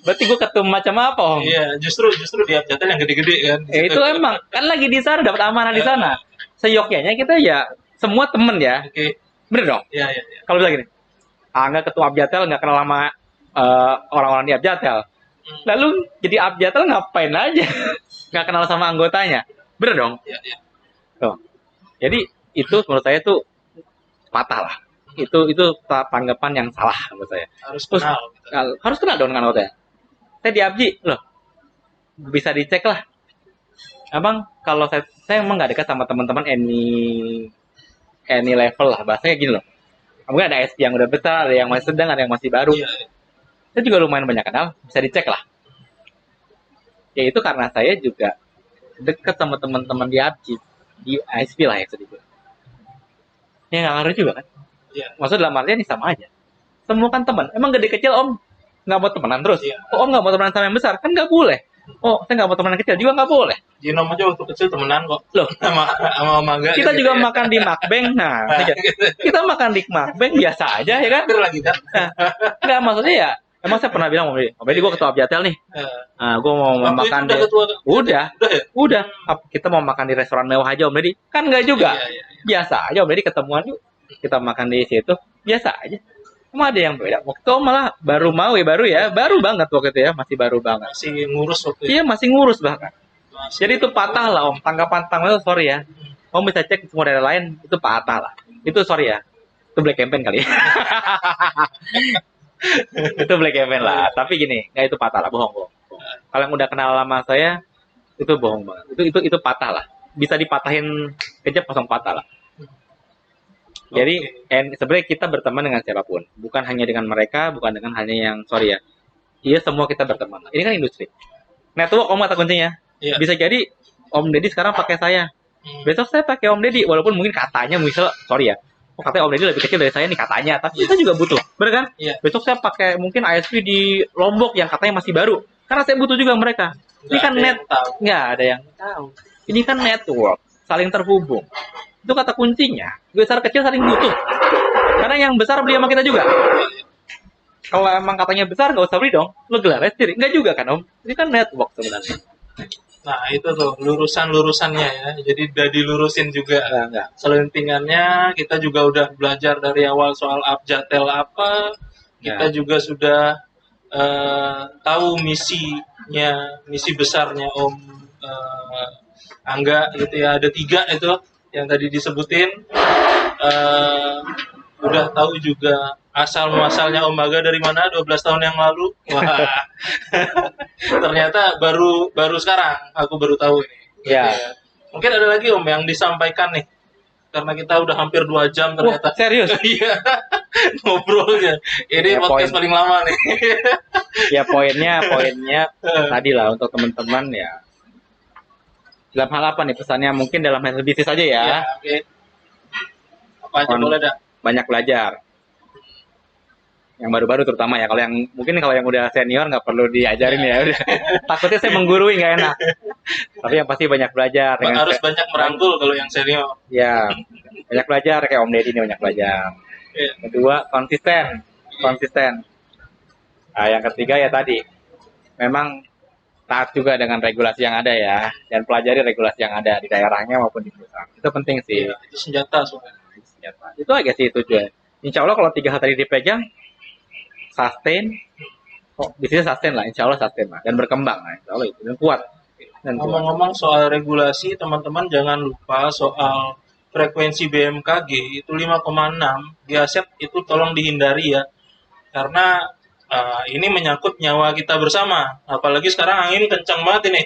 berarti gue ketum macam apa Om? Iya, justru di Abjatel yang gede-gede kan. Itu emang kan lagi di sana dapat amanah di sana. Seyogyanya kita ya semua temen ya. Oke. Bener dong? Iya. Kalau bilang gini, nggak ketua Abjatel, nggak kenal sama orang-orang di Abjatel. Lalu jadi Abjatel ngapain aja? Nggak kenal sama anggotanya. Bener dong? Iya. Tuh. Jadi itu menurut saya tuh patah lah. Itu tanggapan yang salah menurut saya. Harus kenal. Harus kenal dong dengan anggotanya. Saya di Abji loh. Bisa dicek lah. Abang, kalau saya emang nggak dekat sama teman-teman any level lah. Bahasanya gini loh. Mungkin ada SP yang udah besar, ada yang masih sedang, ada yang masih baru. Iya. Saya juga lumayan banyak kenal, bisa dicek lah. Ya itu karena saya juga dekat sama teman-teman di ABCI, di ISP lah ya sedikit. Ya nggak ngaruh juga kan. Iya. Maksudnya dalam artian ini sama aja. Semua kan teman. Emang gede kecil Om nggak mau temenan terus? Iya. Oh, Om nggak mau temenan sama yang besar? Kan nggak boleh. Oh, saya nggak mau temenan kecil juga nggak boleh. Jinom aja waktu kecil temenan kok. Loh, sama mangga. kita juga makan di Makbeng. Nah, kita makan di Makbeng biasa aja ya kan? Lagi kan. Nah, nggak maksudnya ya. Emang saya pernah bilang Om Deddy, gue ketua Abjatel nih. Gue mau makan di. Udah. Kita mau makan di restoran mewah aja Om Deddy. Kan nggak juga. Iya. Biasa aja Om Deddy ketemuan yuk. Kita makan di situ. Biasa aja. Emang ada yang beda. Waktu itu malah baru banget waktu itu ya, masih baru banget. Masih ngurus waktu itu. Iya, masih ngurus bahkan. Jadi itu patah lah Om. Tanggapan itu sorry ya. Om bisa cek semua daerah lain, itu patah lah. Itu sorry ya. Itu black campaign kali. Itu black campaign lah. Tapi gini, nggak itu patah lah, bohong. Kalau yang udah kenal lama saya, itu bohong banget. Itu patah lah. Bisa dipatahin kejap kosong patah lah. Jadi sebenarnya kita berteman dengan siapapun, bukan hanya dengan mereka, bukan dengan hanya yang sorry ya. Iya semua kita berteman. Ini kan industri. Network Om kata kuncinya. Iya. Bisa jadi Om Deddy sekarang pakai saya. Besok saya pakai Om Deddy, walaupun mungkin katanya misal sorry ya. Oh katanya Om Deddy lebih kecil dari saya nih katanya, tapi kita juga butuh. Bener kan? Iya. Besok saya pakai mungkin ISP di Lombok yang katanya masih baru. Karena saya butuh juga mereka. Ini kan nggak ada yang tahu. Ini kan network, saling terhubung. Itu kata kuncinya. Besar kecil saling butuh. Karena yang besar beli sama kita juga. Kalau emang katanya besar nggak usah beli dong. Lo gelar sendiri. Nggak juga kan Om. Ini kan network sebenarnya. Nah, itu tuh lurusan-lurusannya ya. Jadi udah dilurusin juga. Enggak. Selentingannya kita juga udah belajar dari awal soal abjatel apa. Kita Ya. juga sudah tahu misi besarnya Om Angga gitu ya. Ada 3 itu yang tadi disebutin. Eh, udah tahu juga asal muasalnya Om Angga dari mana 12 tahun yang lalu. Wah. Ternyata baru sekarang aku baru tahu ini. Ya. Mungkin ada lagi Om yang disampaikan nih. Karena kita udah hampir 2 jam ternyata. Serius? Iya. Ngobrolnya. Ini Ya, podcast paling lama nih. Ya poinnya tadi lah untuk teman-teman ya. Dalam hal apa nih pesannya? Mungkin dalam hal bisnis aja ya. Ya, oke. Apa aja boleh dah. Banyak belajar. Yang baru-baru terutama ya. Kalau yang udah senior nggak perlu diajarin ya. Udah. Takutnya saya menggurui nggak enak. Tapi yang pasti banyak belajar. Harus banyak merangkul kalau yang senior. Ya, banyak belajar kayak Om Deddy ini banyak belajar. Ya. Kedua, konsisten. Nah, yang ketiga ya tadi, memang taat juga dengan regulasi yang ada ya, dan pelajari regulasi yang ada di daerahnya maupun di perusahaan. Itu penting sih. Ya, itu senjata soalnya. Itu aja sih tujuan. Insya Allah kalau 3 hal tadi dipegang, sustain, bisnisnya sustain lah, insya Allah sustain lah, dan berkembang lah, insya Allah itu, dan kuat. Ngomong-ngomong soal regulasi, teman-teman jangan lupa soal frekuensi BMKG itu 5,6 di aset itu tolong dihindari ya, karena ini menyangkut nyawa kita bersama. Apalagi sekarang angin kencang banget ini.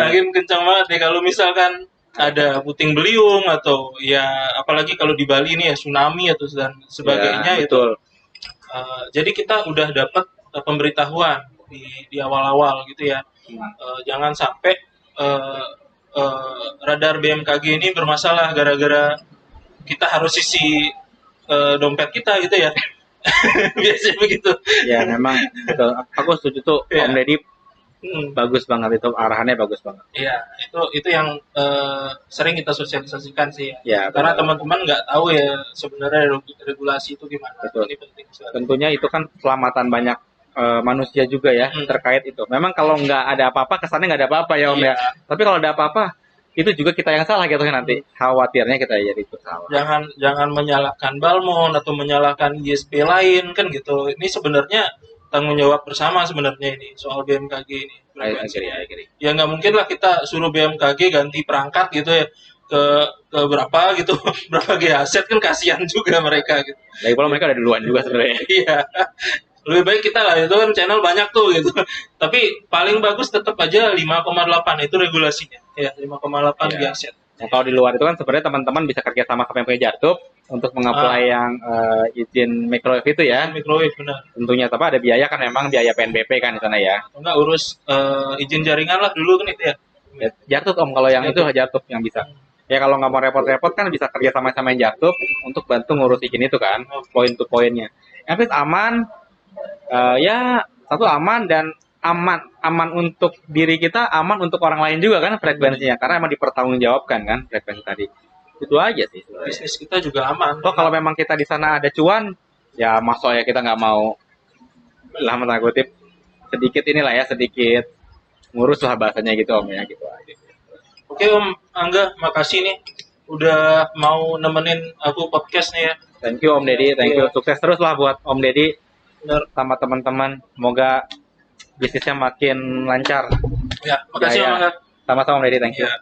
Angin kencang banget nih. Kalau misalkan ada puting beliung atau ya apalagi kalau di Bali ini ya tsunami atau dan sebagainya Ya, betul. Jadi kita udah dapat pemberitahuan di awal-awal gitu ya. Jangan sampai radar BMKG ini bermasalah gara-gara kita harus isi dompet kita gitu ya. Biasanya begitu. Ya memang betul. Aku setuju tuh Ya. Om Deddy bagus banget itu, arahannya bagus banget. Iya, itu yang sering kita sosialisasikan sih ya. Ya, Karena betul. teman-teman nggak tahu ya sebenarnya regulasi itu gimana. Betul. Ini penting sekali. Tentunya itu kan keselamatan banyak manusia juga ya terkait itu. Memang kalau nggak ada apa-apa kesannya nggak ada apa-apa ya Om Iya. ya. Tapi kalau ada apa-apa itu juga kita yang salah gitu kan nanti. Khawatirnya kita jadi ikut salah. Jangan menyalahkan Balmon atau menyalahkan ISP lain kan gitu. Ini sebenarnya tanggung jawab bersama sebenarnya ini soal BMKG ini. Agree. Ya nggak mungkin lah kita suruh BMKG ganti perangkat gitu ya ke berapa gitu berapa G aset kan kasihan juga mereka gitu. Lagi pula mereka ada duluan juga sebenarnya. Iya. Lebih baik kita lah, itu kan channel banyak tuh gitu. Tapi paling bagus tetap aja 5,8 itu regulasinya. Ya, 5,8 di aset. Nah, kalau di luar itu kan sebenarnya teman-teman bisa kerja sama KPMG Jartup untuk mengapply yang izin microwave itu ya. Microwave benar. Tentunya tapi ada biaya kan, memang biaya PNBP kan di sana ya. Atau enggak urus izin jaringan lah dulu kan itu ya. Jartup Om, kalau yang itu Jartup yang bisa. Ya kalau nggak mau repot-repot kan bisa kerja sama-sama yang Jartup untuk bantu ngurus izin itu kan, poin to poinnya. Yang aman, ya satu aman dan aman untuk diri kita, aman untuk orang lain juga kan frekuensinya, karena emang dipertanggungjawabkan kan frekuensi tadi. Itu aja sih sebenarnya. Bisnis kita juga aman. Toh kalau memang kita di sana ada cuan, ya masuk ya kita nggak mau lah tanda kutip sedikit inilah ya, sedikit ngurus lah bahasanya gitu Om ya, gitu aja. Oke Om Angga, makasih nih udah mau nemenin aku podcast nih ya. Thank you Om Deddy, thank you. Sukses terus lah buat Om Deddy sama teman-teman. Semoga bisnisnya makin lancar. Ya, makasih Om Angga. Sama-sama Om Deddy, thank you. Ya.